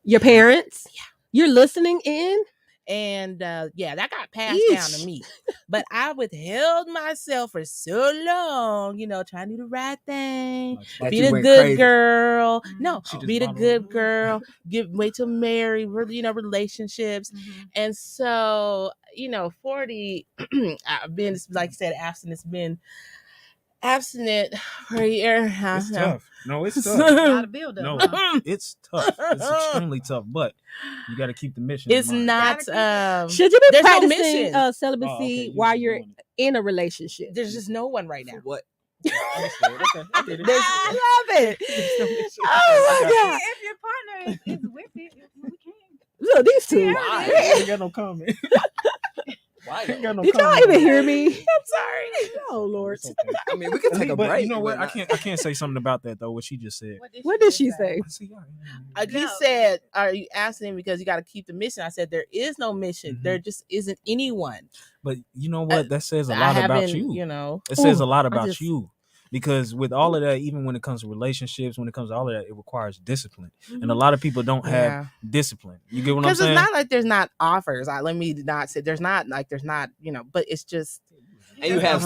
Your parents? Yeah. You're listening in? And that got passed down to me. But I withheld myself for so long, trying to do the right thing, That be you the went good crazy. girl. No, She just be the bottled good it. girl. Wait till marry, relationships. And so, 40, I've been, like I said, abstinent for a year. It's tough. No, it's tough. Not a build up. No, it's tough. It's extremely tough, but you got to keep the mission. It's in mind. not. Should you be there's no practicing mission. celibacy okay, you while just you're doing it. in a relationship? There's just no one right now. What? Understood. Okay, I get it. I love it. There's no Oh my God. If your partner is with it, we can. Look, these two. I ain't got no comment. Why? I ain't got no Did y'all comment. even hear me? I'm sorry. Oh Lord. It's okay. I mean, we could take a But break. you know what? but I can't say something about that though. What she just said. What did she say? See, He said, "Are you asking because you got to keep the mission?" I said, "There is no mission. Mhm. There just isn't anyone." But you know what? That says a I lot about haven't, you. you know. It says a Ooh, lot I about just- you. Because with all of that, even when it comes to relationships, when it comes to all of that, it requires discipline. And a lot of people don't have discipline. You get what I'm Because saying? it's not like there's not offers. Let me not say there's not, but it's just. And you have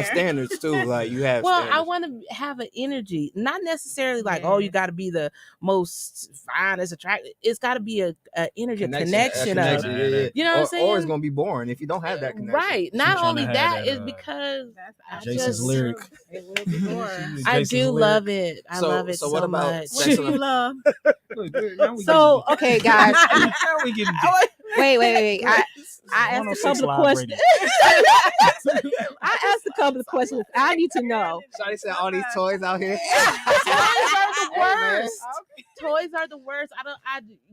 standards too. Like you have. Well, standards. I want to have an energy, not necessarily like, oh, you got to be the most finest, attractive. It's got to be a energy, a connection. Yeah. You know what I'm saying? Or it's gonna be boring if you don't have that connection. Right. Not trying only to have that that, is because I Jason's just lyric. It will be boring. I Jason's do lyric. love it. I So- love it so so what about much. sex What do you love? Look, now we So, getting okay, guys. deep. Now we getting deep. Wait. I asked a 106 couple of Live questions. Radio. I asked a couple of questions. I need to know. Shawty said all these toys out here. Toys are the Hey, man. worst. Toys are the worst.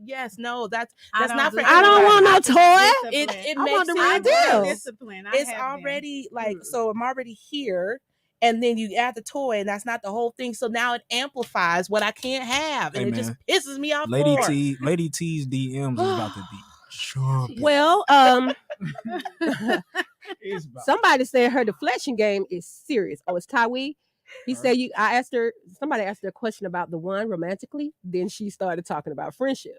Yes, no, that's not for I don't want no toy. It I makes want the real it deal. Discipline. It's already like, so I'm already here, and then you add the toy, and that's not the whole thing. So now it amplifies what I can't have, and Hey, it just man. pisses me off. Lady more. T's DMs is about to be jumping. Well, somebody said her deflection game is serious. Oh, it's Tywee. He said somebody asked her a question about the one romantically. Then she started talking about friendship.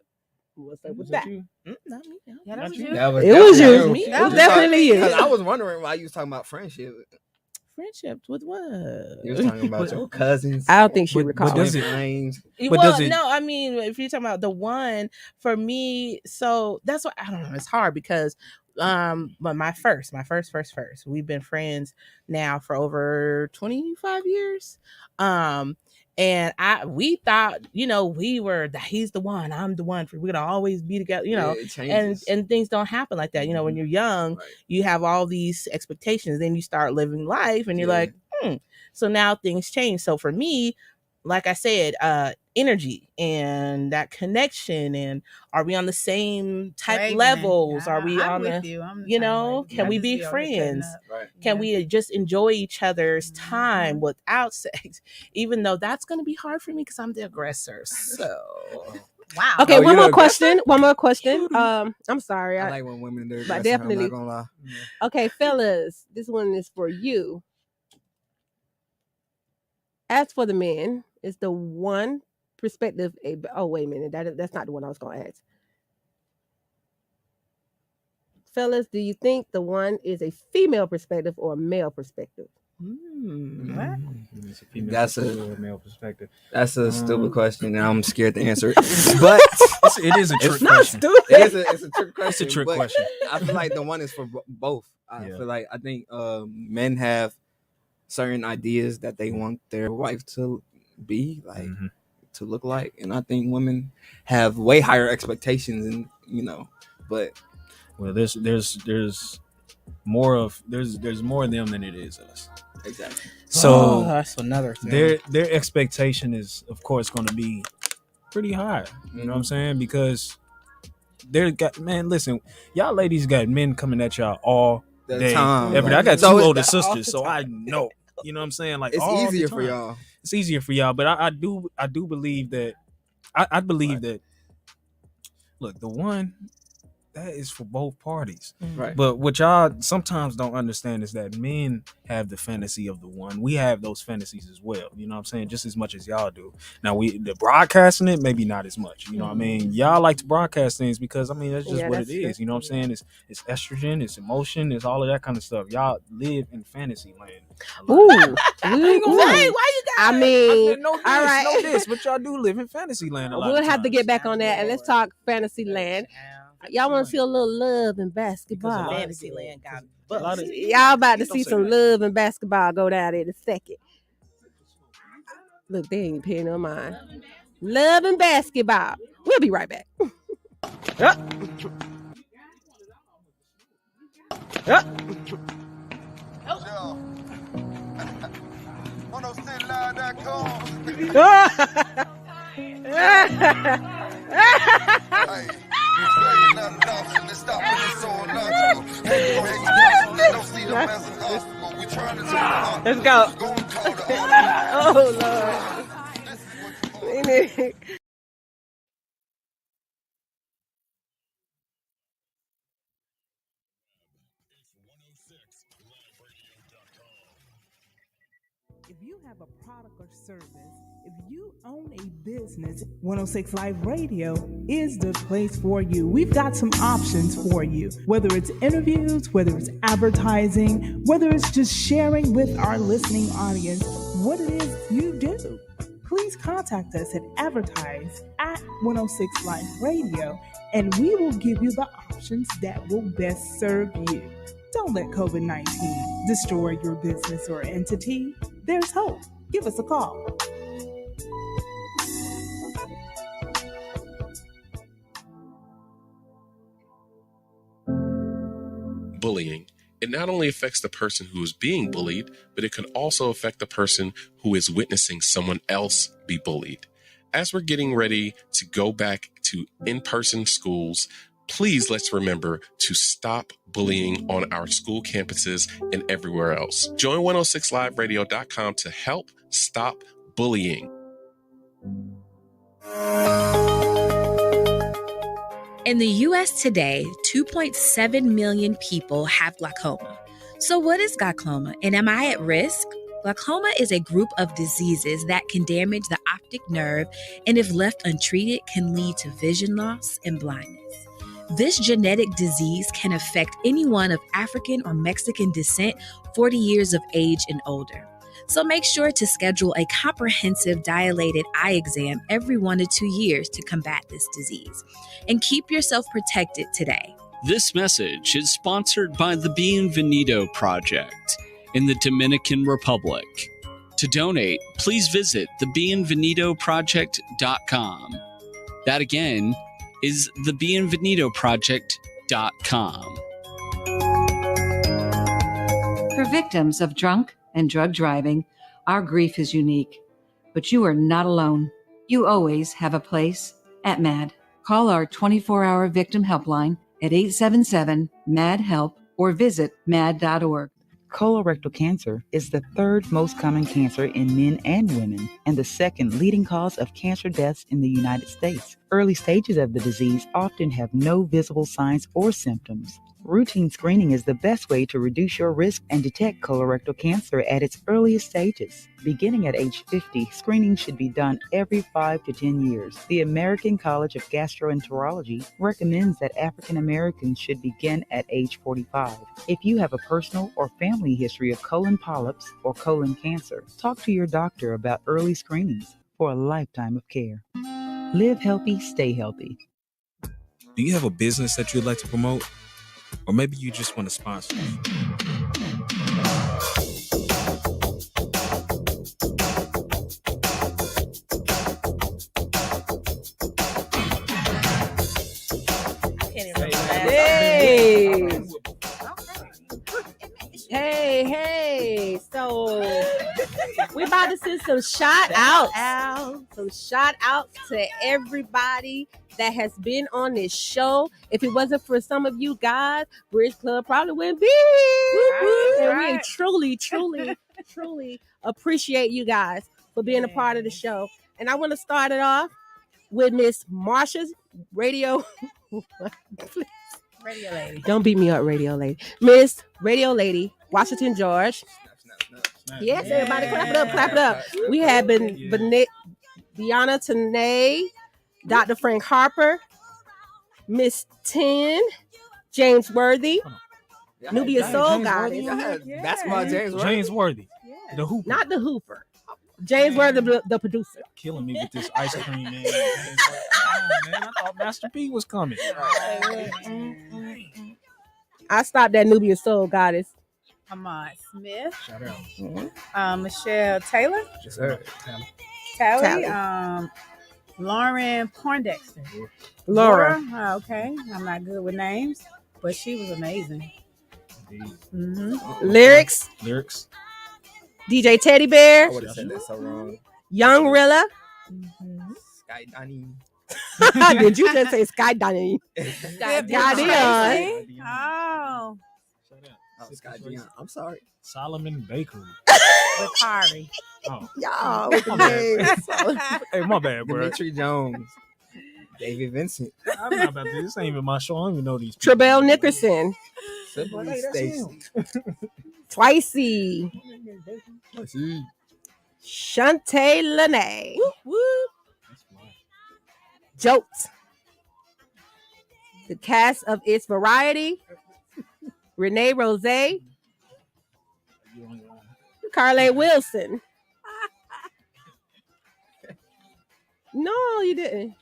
What's up with that? Not me. Yeah, that was you. It was you. It was definitely you. Because I was wondering why you was talking about friendship. Friendship with what? You was talking about your cousins. I don't think she recalls. But does it? No, I mean, if you're talking about the one for me, so that's what I don't know. It's hard because, but my first, we've been friends now for over 25 years. And we thought, he's the one, I'm the one, we're gonna always be together, and things don't happen like that. When you're young, you have all these expectations, then you start living life and you're like, so now things change. So for me, like I said, energy and that connection, and are we on the same type levels? Are we on the, can we be friends? Can we just enjoy each other's time without sex? Even though that's going to be hard for me because I'm the aggressor. So, wow. Okay, one more question. I'm sorry. I like when women do, but definitely. I'm not gonna lie. Okay, fellas, this one is for you. As for the men, is the one perspective wait a minute, that's not the one I was going to ask. Fellas, do you think the one is a female perspective or a male perspective? What? That's a male perspective. That's a stupid question, and I'm scared to answer it. But it is a trick question. Not stupid. It's a trick question. It's a trick question. I feel like the one is for both. I think men have certain ideas that they want their wife to be like, to look like, and I think women have way higher expectations, and but there's more of there's more of them than it is us. Exactly. So that's another thing. Their expectation is, of course, going to be pretty high. You know what I'm saying? Because listen, y'all ladies got men coming at y'all all day, every day. I got two older sisters, so I know. You know what I'm saying? Like, it's easier for y'all. It's easier for y'all, but I do believe that. I believe that. Look, the one that is for both parties, right? But what y'all sometimes don't understand is that men have the fantasy of the one. We have those fantasies as well. You know what I'm saying? Just as much as y'all do. Now the broadcasting it, maybe not as much. You know what I mean? Y'all like to broadcast things because that's just what it is. You know what I'm saying? It's estrogen, it's emotion, it's all of that kind of stuff. Y'all live in fantasy land. Ooh. Why you got? I mean, all right, know this, but y'all do live in fantasy land. We'll have to get back on that and let's talk fantasy land. Y'all want to see a little love and basketball? Fantasy land got y'all about to see some love and basketball go down in a second. Look, they ain't paying no mind. Love and basketball. We'll be right back. Let's go. Oh, Lord. If you have a product or service, if you own a business, 106 Live Radio is the place for you. We've got some options for you, whether it's interviews, whether it's advertising, whether it's just sharing with our listening audience what it is you do. Please contact us at advertise at 106 Live Radio, and we will give you the options that will best serve you. Don't let COVID-19 destroy your business or entity. There's hope. Give us a call. bullying, it not only affects the person who is being bullied, but it can also affect the person who is witnessing someone else be bullied. As we're getting ready to go back to in-person schools, please let's remember to stop bullying on our school campuses and everywhere else. Join 106liveradio.com to help stop bullying. In the US today, 2.7 million people have glaucoma. So what is glaucoma, and am I at risk? Glaucoma is a group of diseases that can damage the optic nerve and if left untreated can lead to vision loss and blindness. This genetic disease can affect anyone of African or Mexican descent 40 years of age and older. So make sure to schedule a comprehensive dilated eye exam every 1 to 2 years to combat this disease. And keep yourself protected today. This message is sponsored by the Bienvenido Project in the Dominican Republic. To donate, please visit thebienvenidoproject.com. That again is thebienvenidoproject.com. For victims of drunk and drug driving, our grief is unique. But you are not alone. You always have a place at MAD. Call our 24-hour victim helpline at 877-MAD-HELP or visit mad.org. Colorectal cancer is the third most common cancer in men and women and the second leading cause of cancer deaths in the United States. Early stages of the disease often have no visible signs or symptoms. Routine screening is the best way to reduce your risk and detect colorectal cancer at its earliest stages. Beginning at age 50, screening should be done every 5 to 10 years. The American College of Gastroenterology recommends that African Americans should begin at age 45. If you have a personal or family history of colon polyps or colon cancer, talk to your doctor about early screenings for a lifetime of care. Live healthy, stay healthy. Do you have a business that you'd like to promote? Or maybe you just want to sponsor. Hey. So we about to send some shout outs. Some shout outs to everybody that has been on this show. If it wasn't for some of you guys, Bridge Club probably wouldn't be. And we truly appreciate you guys for being a part of the show. And I want to start it off with Miss Marsha's Radio Lady. Don't beat me up, Radio Lady. Miss Radio Lady, Washington George. Yes, everybody clap it up. We have been Deanna Tanay, Dr. Frank Harper, Miss 10, James Worthy, Nubia Soul Goddess. That's my James Worthy. James Worthy. The Hooper. Not the Hooper. James Worthy, the producer. Killing me with this ice cream, man. Man, I thought Master P was coming. I stopped at Nubia Soul Goddess. Ahmad Smith. Shout out. Michelle Taylor. Yes, sir. Tally. Lauren Poindexter. Laura. Okay. I'm not good with names, but she was amazing. Lyrics. DJ Teddy Bear. I would have said that so wrong. Young Rilla. Sky Donnie. Did you just say Sky Donnie? Sky Dion. Oh. Sky Dion. I'm sorry. Solomon Bakery. Bakari. Oh. Y'all with the names. Hey, my bad, bro. Dimitri Jones. David Vincent. I'm not about to. This ain't even my show. I don't even know these people. Trebell Nickerson. Simply Stacy. Twicey. Shantae Lene. Jokes. The cast of It's Variety. Renee Rose. Carly Wilson. No, you didn't.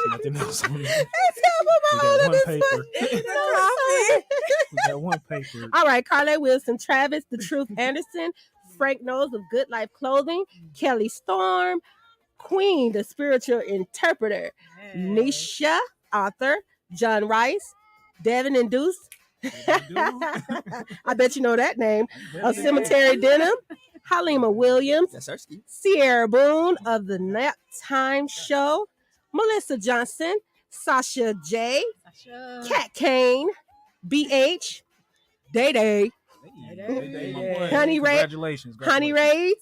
Nothing else on there. We got one paper. All right, Carly Wilson, Travis, The Truth Anderson, Frank Knowles of Good Life Clothing, Kelly Storm, Queen, the spiritual interpreter, Nisha, author, John Rice, Devin and Deuce. I bet you know that name. Of Cemetery Denim. Halima Williams. Yes, sir. Sierra Boone of the Nap Time Show. Melissa Johnson. Sasha J. Kat Kane. BH. Day Day. Honey Ray. Congratulations. Honey Raids.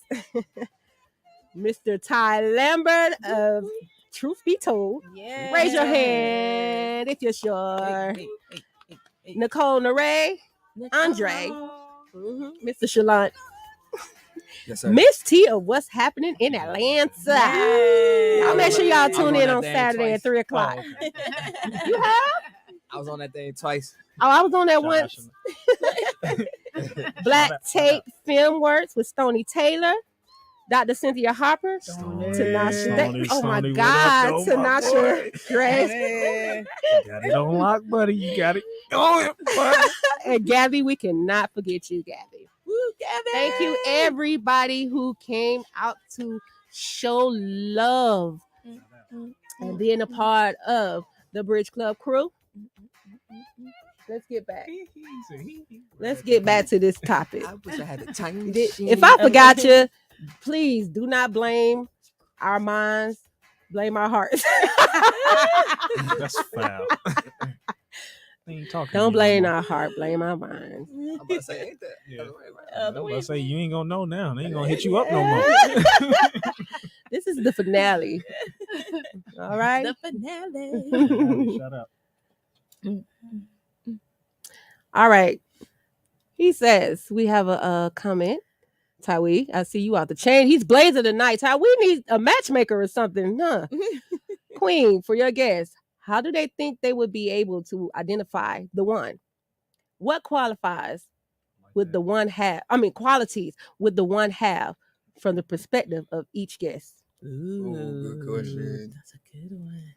Mr. Ty Lambert of Truth Be Told. Yeah. Raise your hand if you're sure. Nicole Naray. Andre. Mr. Shalant. Yes, sir. Miss T of What's Happening in Atlanta. Y'all make sure y'all tune in on Saturday at 3 o'clock. You have? I was on that thing twice. Oh, I was on that once. Black Tape Film Works with Stoney Taylor. Dr. Cynthia Harper. Tanasha. Oh my God. Tanasha Gray. You got it on lock, buddy. You got it going, buddy. And Gabby, we cannot forget you, Gabby. Woo, Gabby. Thank you, everybody who came out to show love and being a part of the Bridge Club crew. Let's get back. Let's get back to this topic. I wish I had a time If I forgot you, please do not blame our minds. Blame our hearts. That's foul. Don't blame our heart. Blame our minds. I'm about to say, ain't that? Yeah. I'm about to say, you ain't gonna know now. They ain't gonna hit you up no more. This is the finale. All right. The finale. Shut up. All right. He says we have a comment. Tywee, I see you out the chain. He's blazing tonight. Tywee needs a matchmaker or something, huh? Queen, for your guess, how do they think they would be able to identify the one? What qualifies with the one half? I mean, qualities with the one half from the perspective of each guest. Ooh, good question. That's a good one.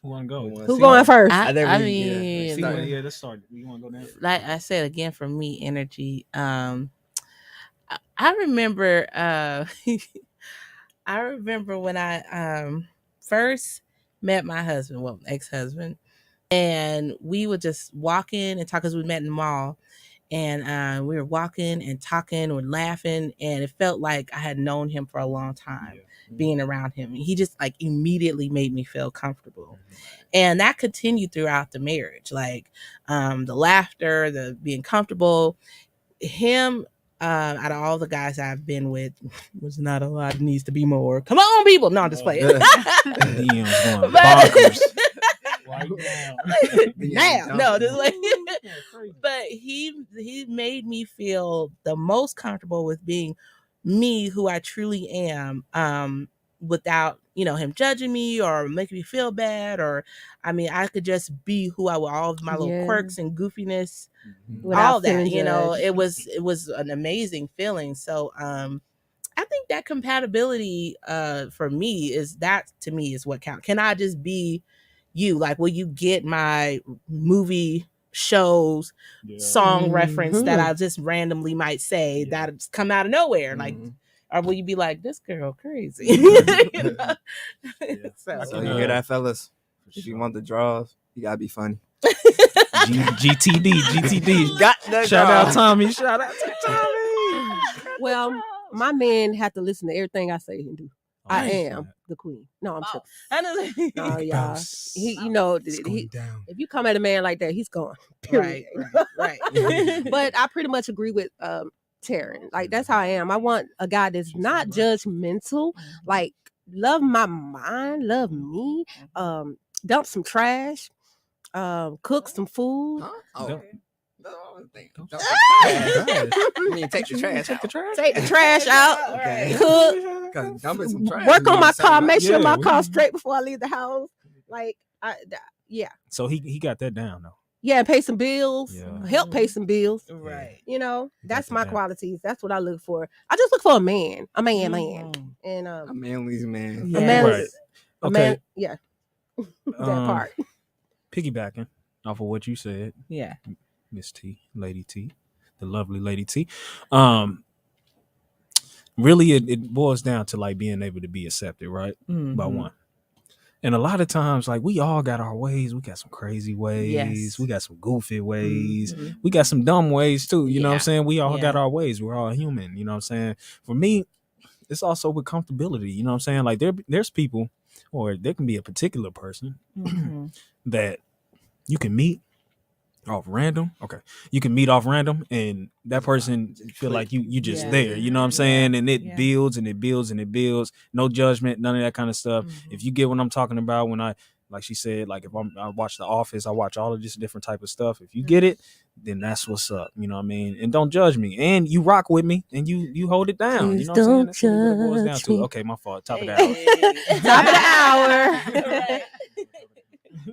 Who wanna go? Who going first? I Yeah, mean, let's start. You wanna go down? like I said again, for me, energy. I remember. I remember when I first met my husband, well, ex-husband, and we were just walking and talking. Cause we met in the mall, and we were walking and talking, we're laughing, and it felt like I had known him for a long time. Being around him, he just like immediately made me feel comfortable, and that continued throughout the marriage. Like the laughter, the being comfortable. Him, out of all the guys I've been with, was not a lot. It needs to be more. Come on, people! No, I'm just playing. Now, no, just like, but he made me feel the most comfortable with being me, who I truly am, without him judging me or making me feel bad, or I mean, I could just be who I was, all of my little quirks and goofiness, all that. It was an amazing feeling. So I think that compatibility for me is what counts. Can I just be you? Like, will you get my movie shows song reference that I just randomly might say that's come out of nowhere? Like, or will you be like, this girl crazy? So you hear that, fellas? If you want the draws, you gotta be funny. GTD. Shout out Tommy. Shout out to Tommy. Well, my men have to listen to everything I say and do. I am the queen. No, I'm joking. No, y'all. If you come at a man like that, he's gone. Period. Right. But I pretty much agree with Taryn. Like, that's how I am. I want a guy that's not judgmental. Like, love my mind, love me. Dump some trash. Cook some food. Take the trash out. Take the trash out. Okay. Cook. Some trash. Work on my car. Make sure my car's straight before I leave the house. Like, So he got that down though. Yeah, pay some bills. Help pay some bills. Right. That's my qualities. That's what I look for. I just look for a man. A man. And a manly's man. A man. Right. A man. Yeah. That part. Piggybacking off of what you said. Yeah. Miss T, Lady T, the lovely Lady T. Really, it boils down to like being able to be accepted, right? By one. And a lot of times, like, we all got our ways. We got some crazy ways. Yes. We got some goofy ways. Mhm. We got some dumb ways too. You know what I'm Yeah. saying? We all got Yeah. our ways. We're all human. You know what I'm saying? For me, it's also with comfortability. You know what I'm saying? Like there's people, or there can be a particular person Mhm. that you can meet off random. Okay. You can meet off random and that person feel like you just Yeah. there. You know what I'm saying? And it Yeah. builds and it builds and it builds. No judgment, none of that kind of stuff. If you get what I'm talking about, when like she said, like if I watch The Office, I watch all of this different type of stuff. If you get it, then that's what's up. You know what I mean? And don't judge me. And you rock with me and you hold it down. Please You know what I'm saying? don't That's really what it boils down judge to. me. Okay, my fault. Top of the hour. Top of the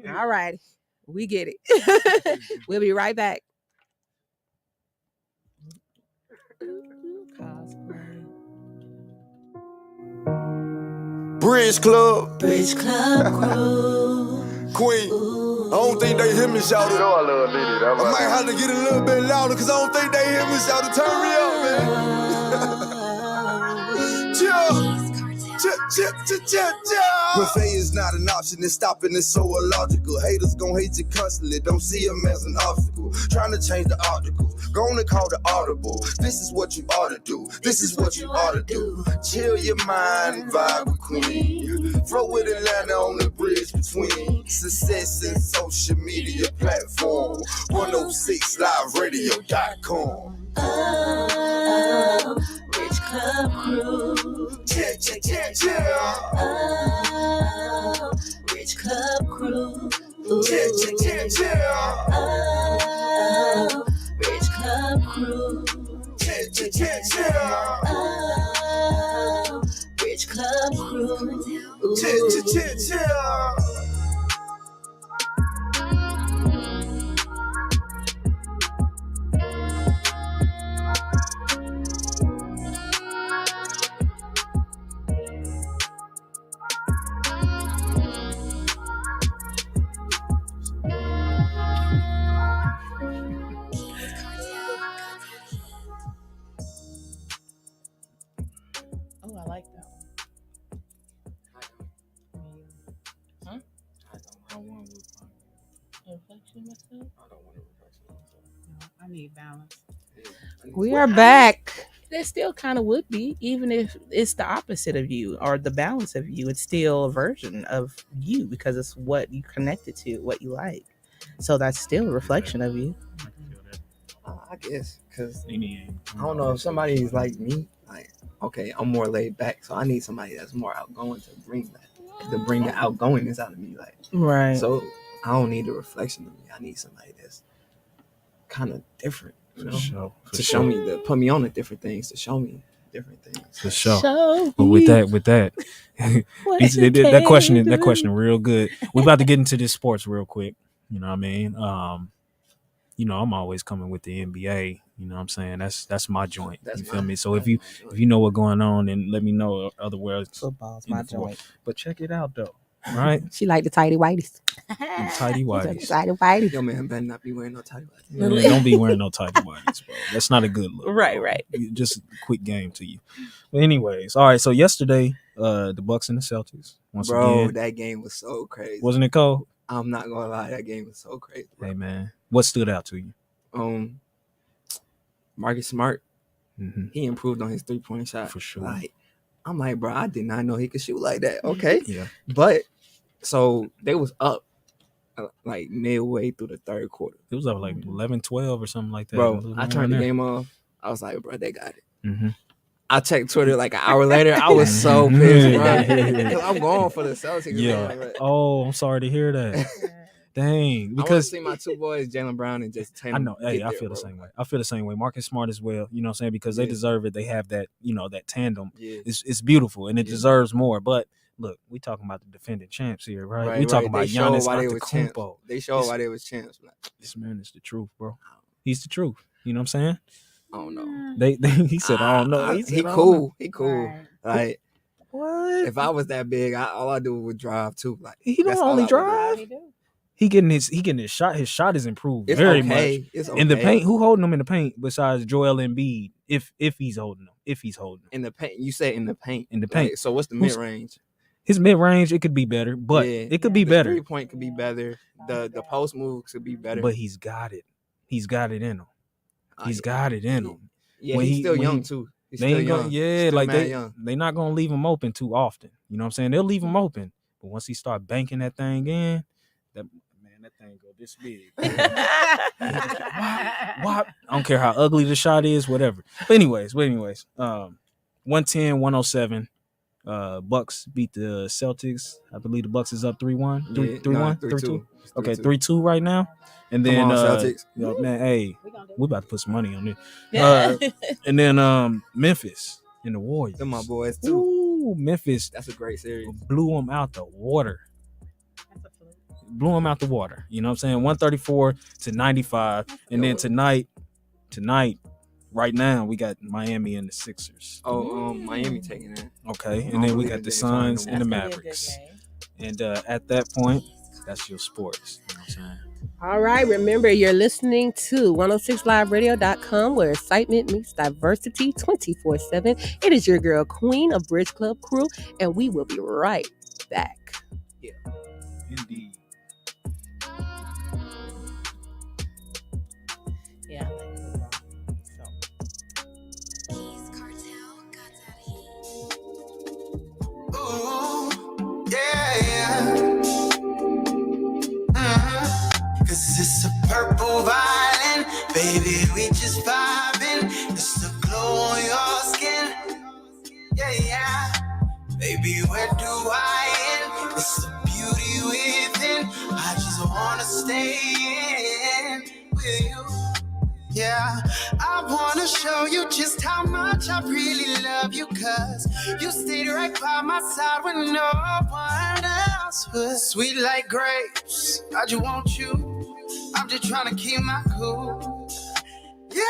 hour. All right. We get it. We'll be right back. Bridge Club. Bridge Club crew. Queen. I don't think they hear me shout it. I love Liddy. I might have to get a little bit louder because I don't think they hear me shout it. Turn me up, man. Chill. When failure is not an option, and stopping is so illogical. Haters gon' hate you constantly, don't see them as an obstacle. Trying to change the articles, gonna call the audible. This is what you ought to do, this is what you ought to do. Chill your mind, vibe with Queen. Flow with Atlanta on the bridge between success and social media platform. 106liveradio.com. Oh, Rich Club crew. Oh, Rich Club crew. Oh, Rich Club crew. Oh, Rich Club crew. Oh, I like that one. Huh? Reflection myself? No, I need balance. We are back. It still kind of would be, even if it's the opposite of you or the balance of you. It's still a version of you because it's what you connected to, what you like. So that's still a reflection of you. I guess because I don't know if somebody's like me. Like, okay, I'm more laid back, so I need somebody that's more outgoing to bring the outgoingness out of me. Like, right. So I don't need a reflection of me. I need somebody that's kind of different, you know, to show me, to put me on to different things, to show me different things. For sure. But with that, that question real good. We're about to get into this sports real quick. You know what I mean? You know, I'm always coming with the NBA. You know what I'm saying? That's my joint. You feel me? So if you know what's going on, then let me know. Otherwise, football's my joint. But check it out though. Right? She like the tighty whities. Tighty whities. Tighty whities. Yo, man, better not be wearing no tighty whities. Man, don't be wearing no tighty whities, bro. That's not a good look. Right, bro. right. Just a quick game to you. But anyways, all right. So yesterday, the Bucks and the Celtics. Once again, that game was so crazy. Wasn't it cold? I'm not gonna lie, that game was so crazy. Bro. Hey man, what stood out to you? Marcus Smart. He improved on his 3-point shot for sure. Like, I'm like, bro, I did not know he could shoot like that. Okay, yeah. But so they was up like midway through the third quarter. It was up like 11-12 or something like that. Bro, I turned the game off. I was like, bro, they got it. Mm-hmm. I checked Twitter like an hour later. I was so pissed, bro. I'm going for the Celtics. Yeah. Man, oh, I'm sorry to hear that. Dang, because I want to see my two boys, Jaylen Brown and just Tatum. I know. Hey, I feel the same way. I feel the same way. Marcus Smart as well. You know what I'm saying? Because they deserve it. They have that, you know, that tandem. Yeah. It's beautiful and it deserves more. But look, we talking about the defending champs here, right? We talking about Giannis Antetokounmpo. They showed why they was champs. This man is the truth, bro. He's the truth. You know what I'm saying? I don't know. He said, I don't know. He cool. He cool. Right. Like, what? If I was that big, all I do would drive too. Like, he don't only drive. He getting his shot. His shot is improved very much. It's in the paint. Who holding him in the paint besides Joel Embiid? If he's holding him, in the paint. You said in the paint. In the paint. Like, so what's the mid range? his mid range, it could be better, but it could be better. 3 point could be better. The post moves could be better. But he's got it. He's got it in him. He's got it in him. Yeah, he's still young too. He's still young. Yeah, still like young. they not gonna leave him open too often. You know what I'm saying? They'll leave him open, but once he start banking that thing in, that thing go this big. Why? I don't care how ugly the shot is, whatever. But anyways, 110, 107. Bucks beat the Celtics. I believe the Bucks is up 3-1. 3-1? 3-2. Okay, 3-2 right now. And then Celtics. Man, hey, we're about to put some money on it. And then Memphis and the Warriors. They're my boys too. Ooh, Memphis. That's a great series. Blew them out the water. You know what I'm saying? 134-95. And then tonight, right now, we got Miami and the Sixers. Miami taking it. Okay, and then we got the Suns and the Mavericks. And at that point, that's your sports. You know what I'm saying? All right. Remember, you're listening to 106liveradio.com, where excitement meets diversity 24/7. It is your girl, Queen of Bridge Club Crew, and we will be right back. Yeah, indeed. Yeah. Cause it's a purple violin, baby, we just vibing. It's the glow on your skin, yeah. Baby, where do I end? It's the beauty within. I just wanna stay in with you. Yeah, I wanna show you just how much I really love you, cause you stayed right by my side when no one else would. Sweet like grapes, I just want you. I'm just trying to keep my cool. Yeah,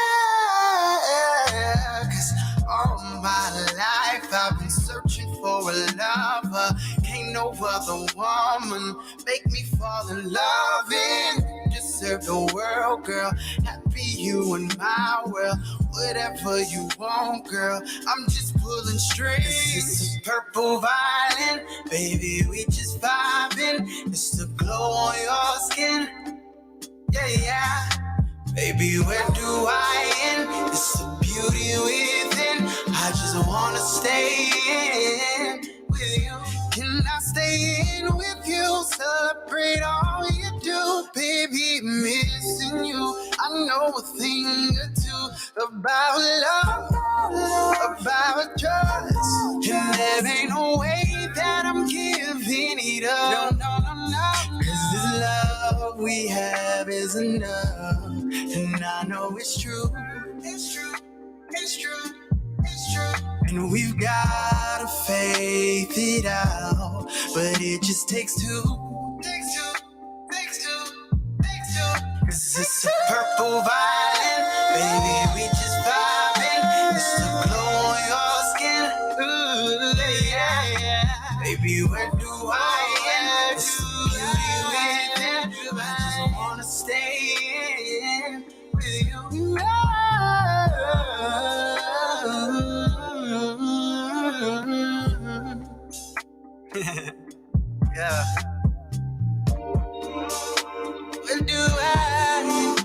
cause all my life I've been searching for a lover. Can't no other woman make me fall in love. And you deserve the world, girl. Happy you in my world. Whatever you want, girl, I'm just pulling strings. It's a purple violin, baby, we just vibing. It's the glow on your skin, yeah. Baby, where do I end? It's the beauty within. I just wanna stay in with you. Can I stay in with you? Celebrate all you do, baby, missing you. I know a thing or two about love, about trust. And there ain't no way that I'm giving it up. No. Cause this love we have is enough. And I know it's true. It's true. And we've gotta faith it out. But it just takes two. Cause it's a purple violin, baby, we just vibing. It's the glow on your skin, ooh, yeah. Baby, where do I end? It's the beauty within. I just wanna stay in with you. Yeah. Where do I end?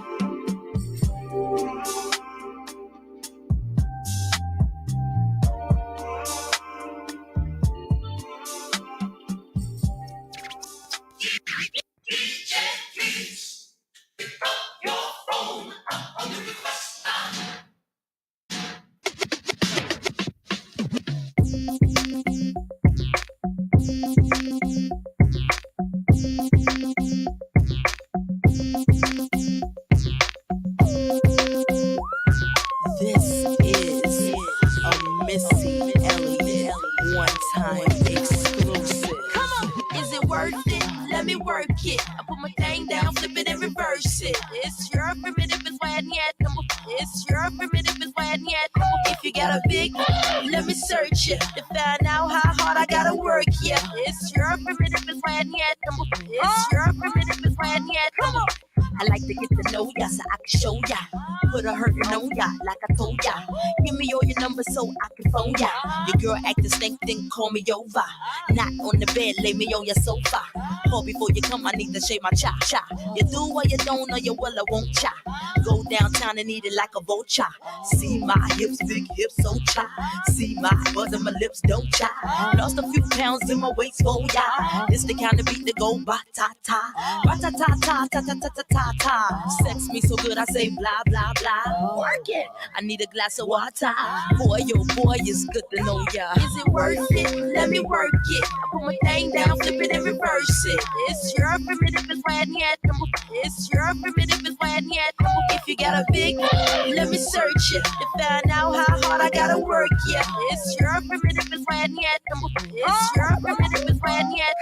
This is a Missy Elliott one-time exclusive. Come on, is it worth it? Let me work it. I put my thing down, flip it and reverse it. It's your primitive is why yet. It's your primitive is why yet. If you got a big, let me search it to find out how hard I gotta work. Yeah, it's your primitive is why yet. It's your primitive is why yet. Come on. I like to get to know ya so I can show ya. Put a hurtin' on ya like I told ya. Give me all your numbers so I can phone ya. Your girl actin' stink, then call me over. Not on the bed, lay me on your sofa. Call before you come, I need to shave my cha-cha. You do or you don't, or you will or won't cha. Go downtown and eat it like a vulture. See my hips, big hips, so cha. See my butt and my lips, don't cha. Lost a few pounds in my waist, oh yeah. This the kind of beat that go ba-ta-ta. Ba-ta-ta-ta-ta-ta-ta-ta-ta. Sex me so good I say blah, blah, blah. Work it. I need a glass of water. Boy, oh boy, it's good to know ya. Is it worth it? Let me work it. I put my thing down, flip it and reverse it. It's your primitive, it's why yet. It's your primitive, it's why yet. If you got a big, let me search it to find out how hard I gotta work. Yeah, it's your primitive, it's why yet. It's your primitive, it's why yet.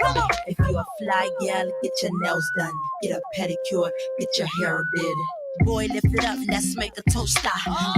If you a fly gal, get your nails done, get a pedicure, get your hair did. Boy, lift it up, let's make a toaster.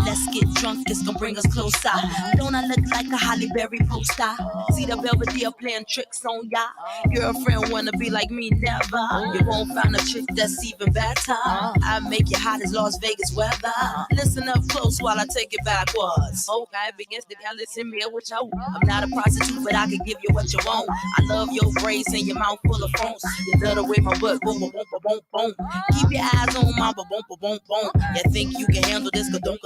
Let's get drunk, it's gonna bring us closer. Don't I look like a Holly Berry poster? See the Belvedere playing tricks on ya. Girlfriend wanna be like me, never. You won't find a chick that's even better. I make you hot as Las Vegas weather. Listen up close while I take it backwards. Okay, begins to listen me what you want. I'm not a prostitute, but I can give you what you want. I love your braids and your mouth full of phones. You love the way my butt boom, boom, boom, boom, boom. Keep your eyes on my boom, boom, boom, boom. You think you can handle this? Don't.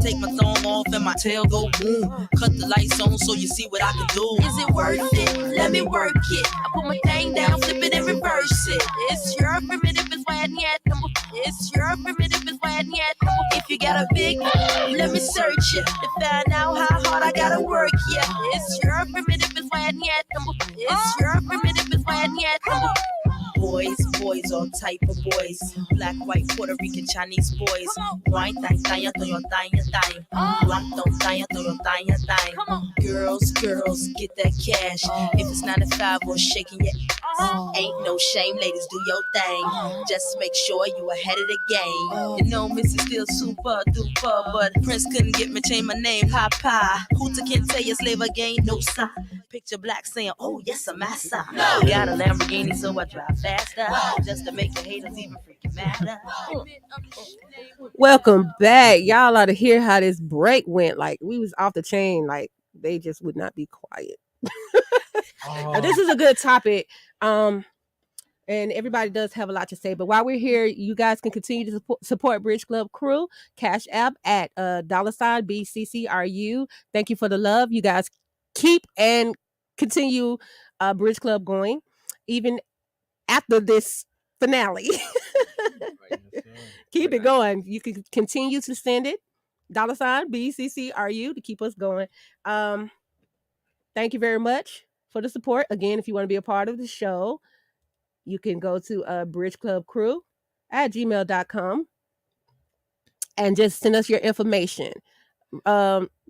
Take my thumb off and my tail go boom. Cut the lights on so you see what I can do. Is it worth it? Let me work it. I put my thing down, flip it and reverse it. It's your primitive, it's why yet. It's your primitive, it's why yet. If you got a big, let me search it to find out how hard I gotta work. Yeah, it's your primitive, it's why yet. It's your primitive, it's why yet. Boys, all type of boys. Black, white, Puerto Rican, Chinese boys. Wine, thang, your thang. Rock, don't thang. Girls, get that cash. If it's 9 to 5 or shaking your ass, ain't no shame, ladies, do your thing. Just make sure you ahead of the game. You know, Missy still super duper, but Prince couldn't get me change my name. Papa, Hooter can't say you slave again, no sign. Picture black saying, oh yes, I'm massa. Got a Lamborghini, so I drive faster. Just to make your haters even freaking madder. Welcome back. Y'all ought to hear how this break went. Like, we was off the chain. Like, they just would not be quiet. Now, this is a good topic. And everybody does have a lot to say. But while we're here, you guys can continue to support Bridge Club Crew. Cash App at $BCCRU. Thank you for the love. You guys keep and continue Bridge Club going, even after this finale. Keep it going. You can continue to send it. $BCCRU to keep us going. Thank you very much for the support. Again, if you want to be a part of the show, you can go to bridgeclubcrew@gmail.com and just send us your information.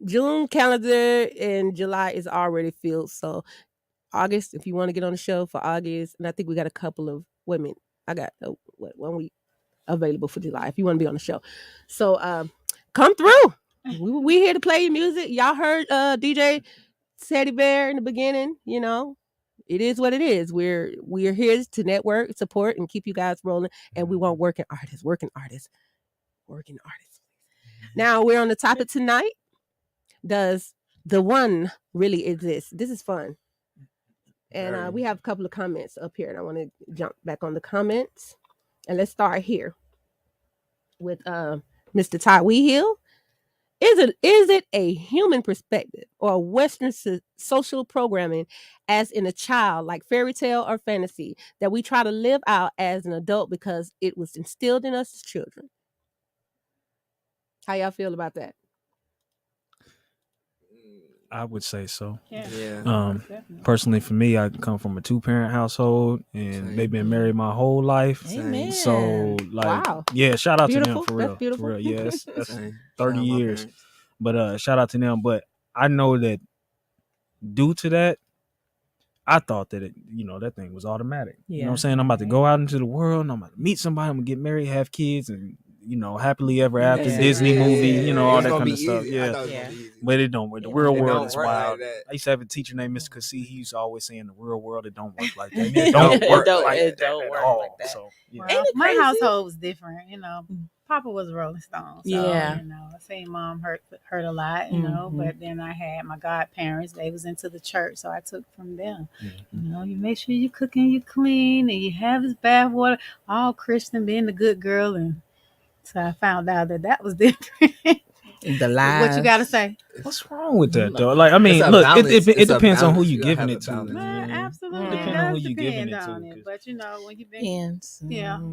June calendar and July is already filled. So August, if you want to get on the show for August, and I think we got a couple of women. I got 1 week available for July if you want to be on the show. So come through. We here to play your music. Y'all heard DJ Teddy Bear in the beginning. You know, it is what it is. We're here to network, support, and keep you guys rolling. And we want working artists. Now we're on the topic tonight. Does the one really exist? This is fun. And we have a couple of comments up here, and I want to jump back on the comments. And let's start here with Mr. Ty Weehill. Is it a human perspective or a Western social programming, as in a child, like fairy tale or fantasy, that we try to live out as an adult because it was instilled in us as children? How y'all feel about that? I would say so. Yeah. Personally, for me, I come from a 2-parent household, and they've been married my whole life. Amen. So, like, wow. yeah, shout out Beautiful. to them for real. That's beautiful. For real. Yeah, that's Same. 30 years. But shout out to them. But I know that due to that, I thought that that thing was automatic. You know what I'm saying? I'm about to go out into the world, and I'm about to meet somebody, I'm gonna get married, have kids, and happily ever after Disney movie, all that kind of stuff. Easy. Yeah. But it don't work. The real It world don't is work like wild. that. I used to have a teacher named Mr. Cassie. He used to always say in the real world it don't work like that. It don't work like that at all. So Well, my household was different. Papa was a Rolling Stone. So, Yeah. I seen Mom hurt a lot, but then I had my godparents. They was into the church, so I took from them. You make sure you cooking, you clean, and you have his bath water, all Christian, being the good girl. And so I found out that was different. The lies. What you got to say? What's wrong with that though? Like, I mean, look, it depends on who you giving it to. Absolutely, Depending on who you giving it to. But when you've been,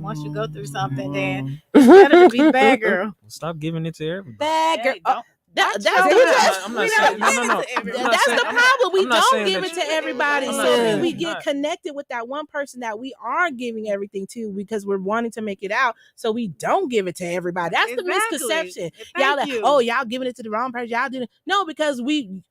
once you go through something, then it's better to be the bad girl. Stop giving it to everybody. Bad girl. That's the problem. We don't give it to everybody. So then we get connected with that one person that we are giving everything to because we're wanting to make it out. So we don't give it to everybody. That's the misconception. Y'all giving it to the wrong person. Y'all didn't. No, because we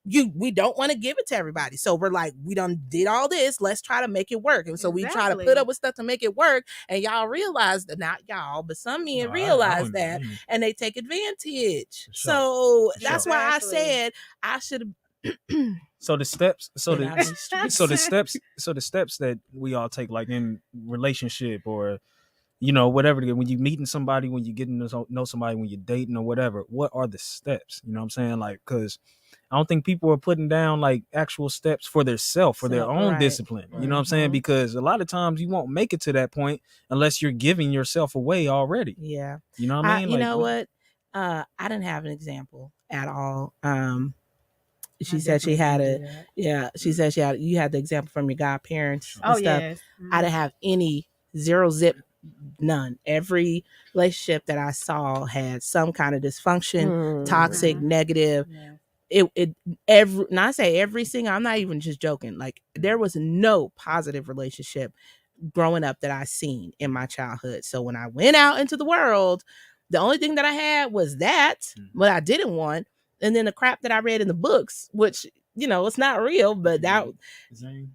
don't want to give it to everybody. So we're like, we done did all this. Let's try to make it work. And so we try to put up with stuff to make it work. And y'all realize that, not y'all, but some men realize that, and they take advantage. So that's why I said I should have. So the steps that we all take, like in relationship or whatever, when you meeting somebody, when you getting to know somebody, when you're dating or whatever, what are the steps? You know what I'm saying? Like, because I don't think people are putting down like actual steps for themselves, for their own discipline. You know what I'm saying? Because a lot of times you won't make it to that point unless you're giving yourself away already. Yeah. You know what I mean? You know what? I didn't have an example at all. She said she had she said you had the example from your godparents and stuff. Yes. I didn't have any, zero zip, none. Every relationship that I saw had some kind of dysfunction, toxic, negative. Not say every single, I'm not even just joking. Like, there was no positive relationship growing up that I seen in my childhood. So when I went out into the world, the only thing that I had was that, what I didn't want. And then the crap that I read in the books, which, it's not real, but that Zane,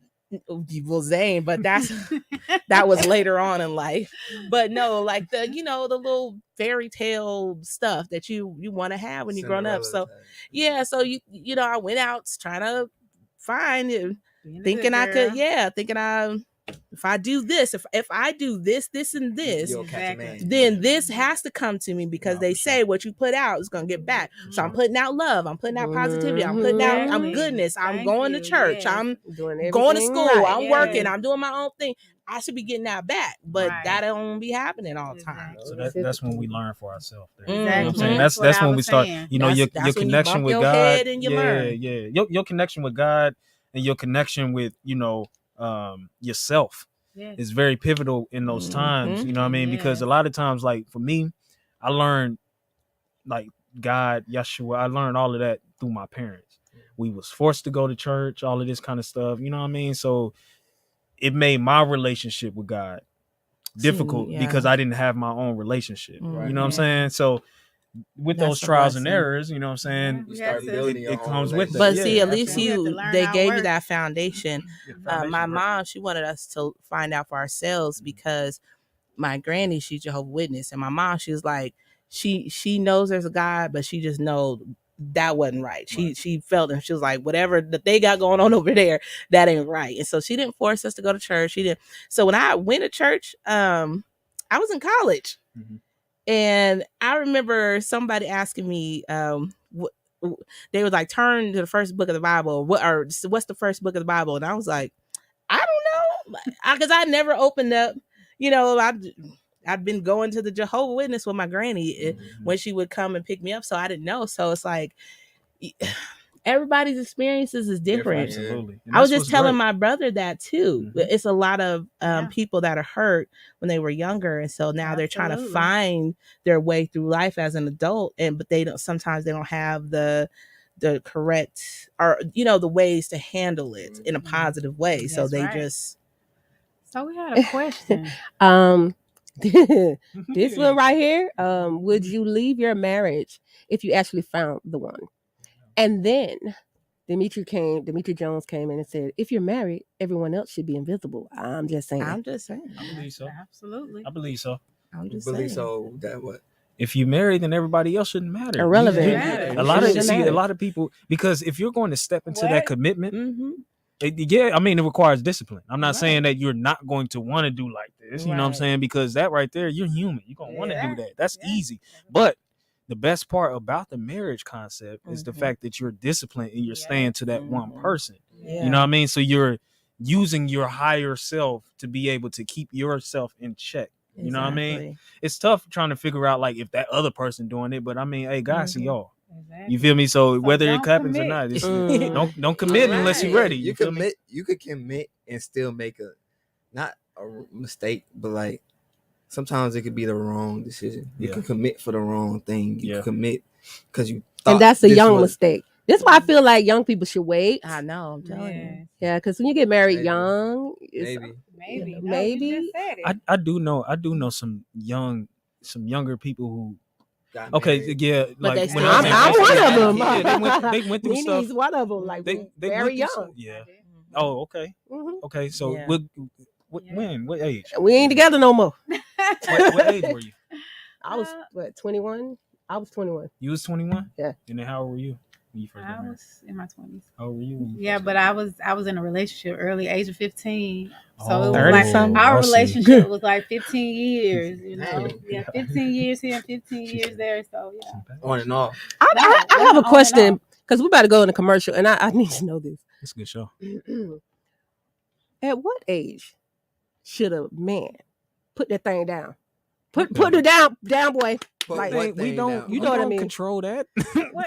but that was later on in life. But no, like the little fairy tale stuff that you want to have when you're growing up. So so I went out trying to find it, thinking I could, if I do this, if I do this, and this, then this has to come to me, because they say what you put out is going to get back. So I'm putting out love. I'm putting out positivity. I'm putting out goodness. I'm going to church. I'm going to school. I'm working. I'm doing my own thing. I should be getting that back, but that don't be happening all the time. So that's when we learn for ourselves. Exactly. You know what I'm saying? That's when we start, your connection with God. Your connection with God and your connection with, yourself is very pivotal in those times. You know what I mean? Because a lot of times, like for me, I learned like God, Yeshua, I learned all of that through my parents. We was forced to go to church, all of this kind of stuff. You know what I mean? So it made my relationship with God difficult because I didn't have my own relationship. You know what I'm saying? So with those trials and errors, you know what I'm saying? You start building it comes with it. But see, at least they gave you that foundation. My mom, she wanted us to find out for ourselves, because my granny, she's Jehovah's Witness, and my mom, she was like, she knows there's a God, but she just knows that wasn't right. She felt, and she was like, whatever that they got going on over there, that ain't right. And so she didn't force us to go to church. She didn't. So when I went to church, I was in college. And I remember somebody asking me, they was like, turn to the first book of the Bible. What's the first book of the Bible? And I was like, I don't know, because I never opened up. I'd been going to the Jehovah's Witness with my granny when she would come and pick me up, so I didn't know. So it's like, everybody's experiences is different. Absolutely. I was just telling my brother that too. It's a lot of people that are hurt when they were younger, and so now they're trying to find their way through life as an adult, but they don't. Sometimes they don't have the correct, or the ways to handle it in a positive way. So they just. So we had a question. This one right here. Would you leave your marriage if you actually found the one? And then Demetri Jones came in and said, if you're married, everyone else should be invisible. I'm just saying. I believe so. Absolutely. I believe so. I'm just believe saying. so that what? if you married, then everybody else shouldn't matter. Irrelevant. A lot of people, because if you're going to step into that commitment, I mean, it requires discipline. I'm not saying that you're not going to want to do like this. You know what I'm saying? Because that right there, you're human. You're going to want to do that. That's easy. But the best part about the marriage concept is the fact that you're disciplined and you're staying to that one person. You know what I mean? So you're using your higher self to be able to keep yourself in check. You know what I mean? It's tough trying to figure out like if that other person doing it, but I mean, hey, God see y'all. You feel me? So whether it happens or not, it's, don't commit unless you're ready. You commit. You could commit and still make not a mistake, but like sometimes it could be the wrong decision. You can commit for the wrong thing. You can commit because you. And that's a young mistake. That's why I feel like young people should wait. I know. I'm telling you. Yeah, because when you get married young, Maybe. I do know some younger people who. Okay, yeah, but like when I'm one of them. Yeah, they went through stuff. He's one of them. Like they very young. Yeah. Oh, okay. Okay, so what age? We ain't together no more. What age were you? I was 21. I was 21. You was 21? Yeah. And then how old were you? I was in my 20s. How old were you? Yeah, but I was in a relationship early, age of 15. So it was 30 like something? our relationship was like 15 years, you know. Yeah, 15 years here, 15 years there. So yeah. On and off. I have a question because we about to go in a commercial, and I need to know this. It's a good show. At what age should a man put that thing down? Put it down, boy. Like, we don't. You know what I mean? Control that.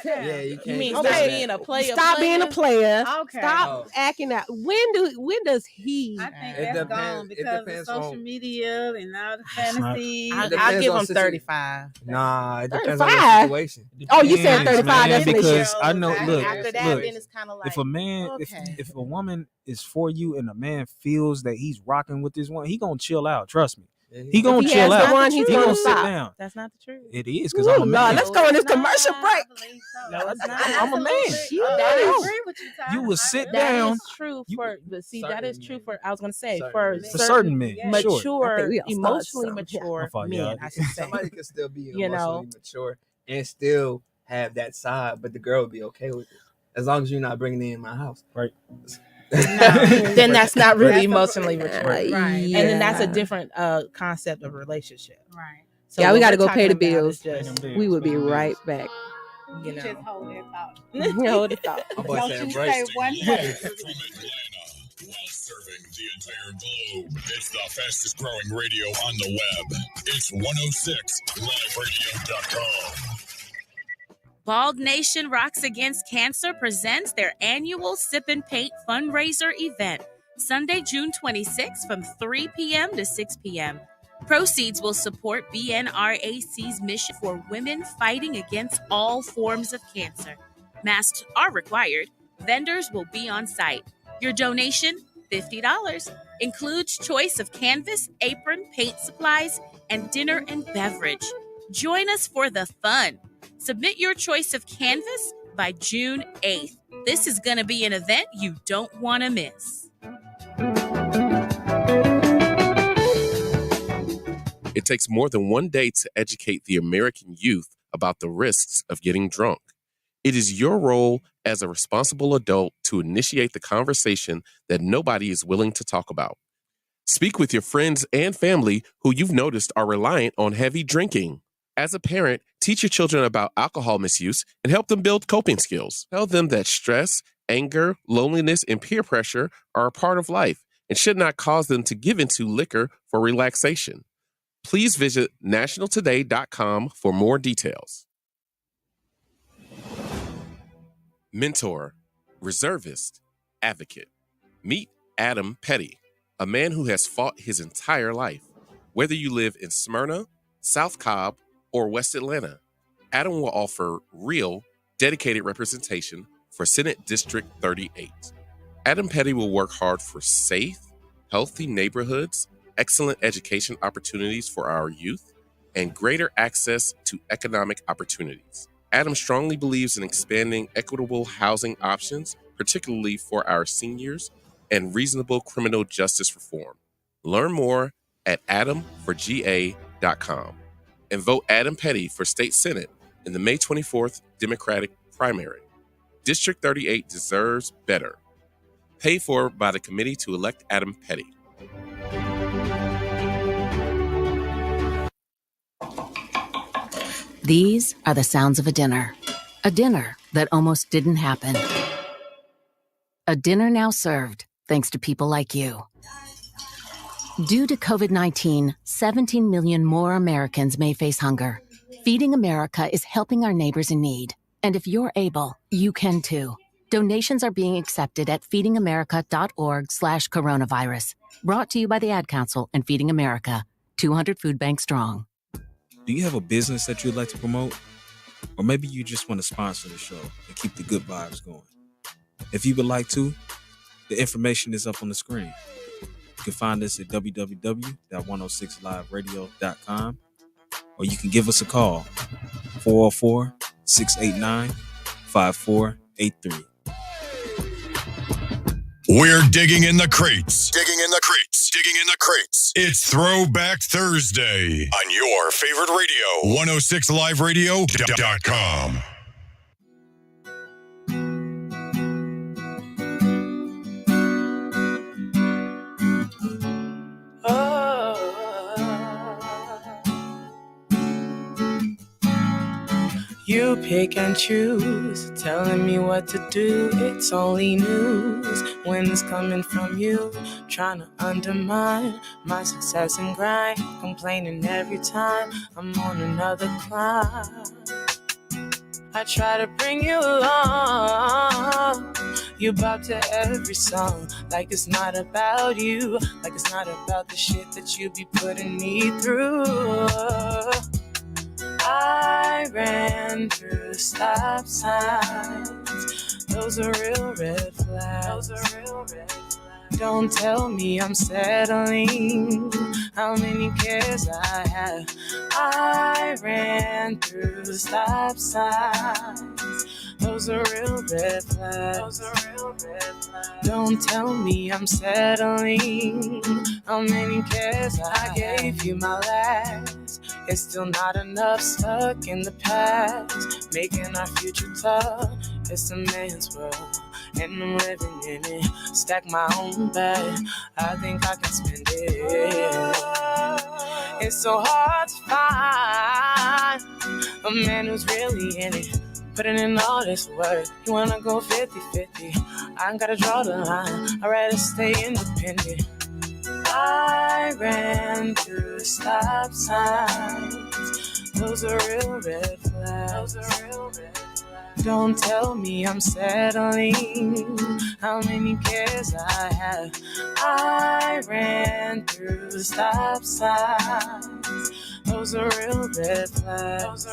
Yeah, you can't. You mean stop stop that. being a player? Stop being a player. Okay. Stop acting out. When does he? I think It that's depends- gone it because of depends social on- media and all the fantasies. I depends give on him 35. Nah, it depends on 35? the situation. Oh, you said Depends, 35. man, That's an because issue. I know. Look, After that, then it's kind of like if a man, if a woman is for you and a man feels that he's rocking with this one, he gonna chill out. Trust me. He gonna he chill has the out. one, he's he gonna gonna sit stop. down. That's not the truth. It is because I'm a Ooh, man. Lord, let's go in this commercial break. No, it's not. I'm a man. That is agree with you, Ty. You will sit That down. is true for, but see, that is true for. I was gonna say Certain for men. For certain men, sure. I think mature, we all started emotionally something. mature My fault, men. y'all. I should say. Somebody could still be You know. emotionally mature and still have that side, but the girl would be okay with it as long as you're not bringing it in my house. Right. Then that's not really That's emotionally okay. mature, Right. and then that's a different concept of relationship. Right. So Yeah, we what got to we're go pay the talking about bills. is just, We will be right back. you Just know, hold that thought. Hold the thought. I'm about Don't to you embrace say it. one From word. Atlanta, while serving the entire globe, it's the fastest growing radio on the web. It's 106liveradio.com. Bald Nation Rocks Against Cancer presents their annual Sip and Paint fundraiser event, Sunday, June 26th from 3 p.m. to 6 p.m. Proceeds will support BNRAC's mission for women fighting against all forms of cancer. Masks are required. Vendors will be on site. Your donation, $50, includes choice of canvas, apron, paint supplies, and dinner and beverage. Join us for the fun. Submit your choice of canvas by June 8th. This is going to be an event you don't want to miss. It takes more than one day to educate the American youth about the risks of getting drunk. It is your role as a responsible adult to initiate the conversation that nobody is willing to talk about. Speak with your friends and family who you've noticed are reliant on heavy drinking. As a parent, teach your children about alcohol misuse and help them build coping skills. Tell them that stress, anger, loneliness, and peer pressure are a part of life and should not cause them to give into liquor for relaxation. Please visit nationaltoday.com for more details. Mentor, reservist, advocate. Meet Adam Petty, a man who has fought his entire life. Whether you live in Smyrna, South Cobb, or West Atlanta, Adam will offer real, dedicated representation for Senate District 38. Adam Petty will work hard for safe, healthy neighborhoods, excellent education opportunities for our youth, and greater access to economic opportunities. Adam strongly believes in expanding equitable housing options, particularly for our seniors, and reasonable criminal justice reform. Learn more at adamforga.com. and vote Adam Petty for state senate in the May 24th Democratic primary. District 38 deserves better. Paid for by the committee to elect Adam Petty. These are the sounds of a dinner that almost didn't happen. A dinner now served thanks to people like you. Due to COVID-19, 17 million more Americans may face hunger. Feeding America is helping our neighbors in need. And if you're able, you can too. Donations are being accepted at feedingamerica.org/coronavirus. Brought to you by the Ad Council and Feeding America, 200 food banks strong. Do you have a business that you'd like to promote? Or maybe you just want to sponsor the show and keep the good vibes going. If you would like to, the information is up on the screen. You can find us at www.106liveradio.com, or you can give us a call, 404-689-5483. We're digging in the crates. Digging in the crates. Digging in the crates. It's Throwback Thursday on your favorite radio, 106liveradio.com. You pick and choose, telling me what to do. It's only news when it's coming from you. Trying to undermine my success and grind. Complaining every time I'm on another climb. I try to bring you along. You bop to every song like it's not about you. Like it's not about the shit that you be putting me through. I ran through stop signs. Those are real red flags. Don't tell me I'm settling. How many cares I have? I ran through stop signs. Those are real red flags. Don't tell me I'm settling. How many cares I gave you my last? It's still not enough, stuck in the past, making our future tough. It's a man's world, and I'm living in it. Stack my own bag, I think I can spend it. It's so hard to find a man who's really in it, putting in all this work. You wanna go 50-50, I ain't gotta draw the line, I'd rather stay independent. I ran through stop signs. Those are real red flags. Don't tell me I'm settling. How many cares I have? I ran through stop signs. Those are real red flags.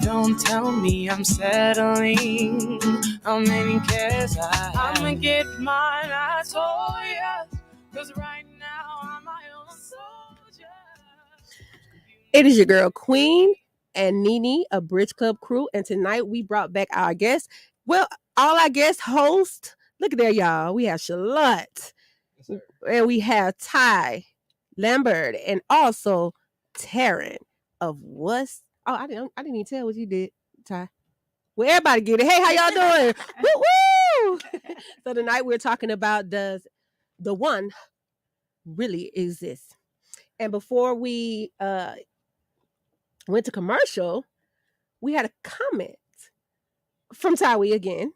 Don't tell me I'm settling. How many cares I have? I'ma get mine, I told ya. 'Cause right now I'm my own soldier. It is your girl Queen and Nene, a Bridge Club crew, and tonight we brought back our guests. Well, all our guest hosts. Look at there, y'all. We have Charlotte, and we have Ty Lambert, and also Taryn of what's. Oh, I didn't even tell what you did, Ty. Well, everybody get it. Hey, how y'all doing? Woo woo! So tonight we're talking about does the one really exists. And before we went to commercial, we had a comment from Tywee again.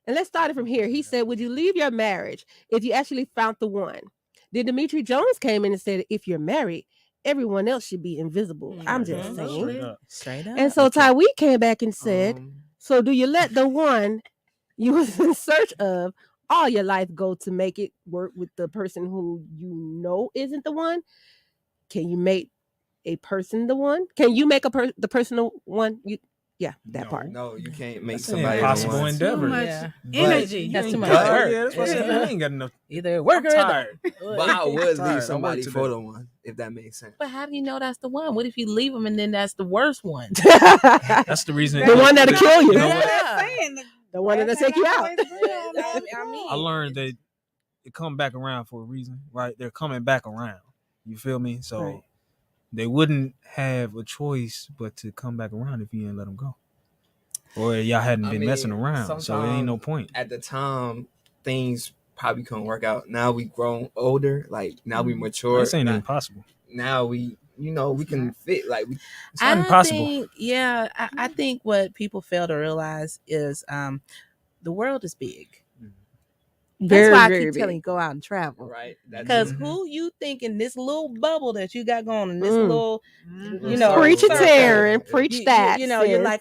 And let's start it from here. He said, would you leave your marriage if you actually found the one? Then Demetri Jones came in and said, if you're married, everyone else should be invisible. Mm-hmm. I'm just saying. Straight up. And so Tywee came back and said, so do you let the one you was in search of all your life go to make it work with the person who you know isn't the one? Can you make a person the one? Can you make the person the one? Part. No, you can't make That's somebody an impossible endeavor. Too much Yeah. energy. That's too much Yeah, work. that's what I said. I ain't got enough. Either work or tired. But I would Tired. leave somebody I work for today. the one, if that makes sense. But how do you know that's the one? What if you leave them and then that's the worst one? That's the reason. The one that'll kill you. You know what? The one that'll take you out. I learned that it come back around for a reason, right? They're coming back around. You feel me? So they wouldn't have a choice but to come back around if you didn't let them go, or y'all hadn't been messing around. So it ain't no point. At the time, things probably couldn't work out. Now we grown older, like now we mature. This ain't even possible. Now we can fit. Like it's not impossible. I think what people fail to realize is the world is big. That's why I keep telling you, go out and travel. Right. Because who you think in this little bubble that you got going in this little, preach it, Taryn, preach that. You're like,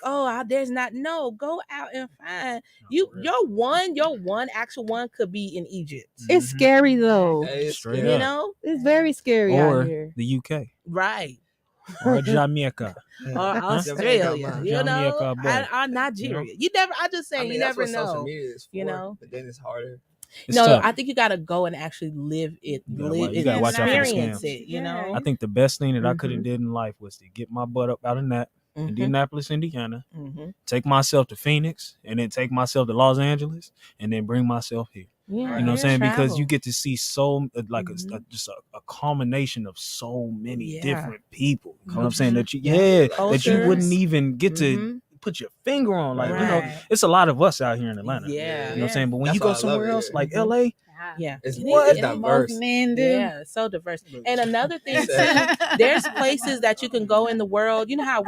there's not. No, go out and find you. Your one actual one could be in Egypt. It's scary though. Straight you up. know, it's very scary or out here. The UK, right? Or Jamaica, or Australia, Jamaica, or Nigeria. You never. I just say you never know. Social media is for, but then it's harder. It's tough. I think you got to go and actually live it, you gotta watch out for the experience scams. it. You know, I think the best thing that I could have did in life was to get my butt up out of Indianapolis, Indiana, take myself to Phoenix, and then take myself to Los Angeles, and then bring myself here. Yeah, you know what I'm saying? travel. Because you get to see so just a culmination of so many different people. You know what I'm saying? That you that you wouldn't even get to put your finger on. Like, you know, it's a lot of us out here in Atlanta. Yeah. You know what I'm saying? But when That's you go why I somewhere love else, it. like LA, It's It's diverse. Yeah, it's so diverse. And another thing too, there's places that you can go in the world. You know how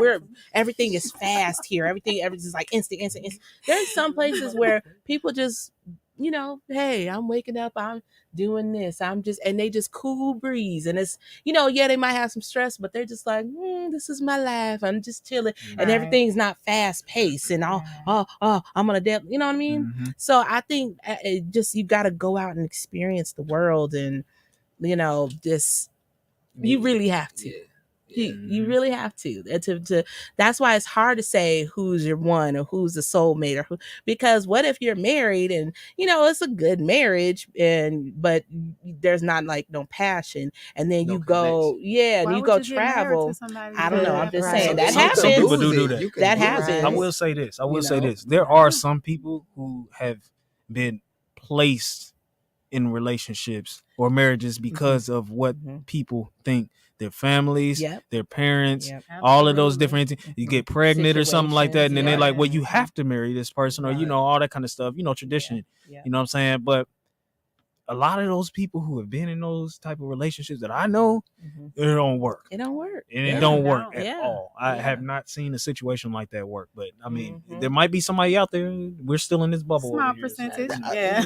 everything is fast here. Everything's like instant. There's some places where people just, hey, I'm waking up, I'm doing this, and they just cool breeze. And it's, they might have some stress, but they're just like, this is my life. I'm just chilling. And everything's not fast paced and I'm gonna dip. You know what I mean? So I think you got to go out and experience the world, and just you really have to. You really have to. That's why it's hard to say who's your one or who's the soulmate, because what if you're married and it's a good marriage but there's not like no passion, and then you go and you go travel. I don't know. I'm just saying that happens. Some people do that. That happens. I will say this. There are some people who have been placed in relationships or marriages because of what people think. Their families, their parents, all of those different things. You get pregnant or something like that, and then they're like, well, you have to marry this person, or all that kind of stuff, tradition. You know what I'm saying? But a lot of those people who have been in those type of relationships that I know, it don't work. It don't work. And it don't work at all. I have not seen a situation like that work. But I mean, there might be somebody out there. We're still in this bubble. Small percentage.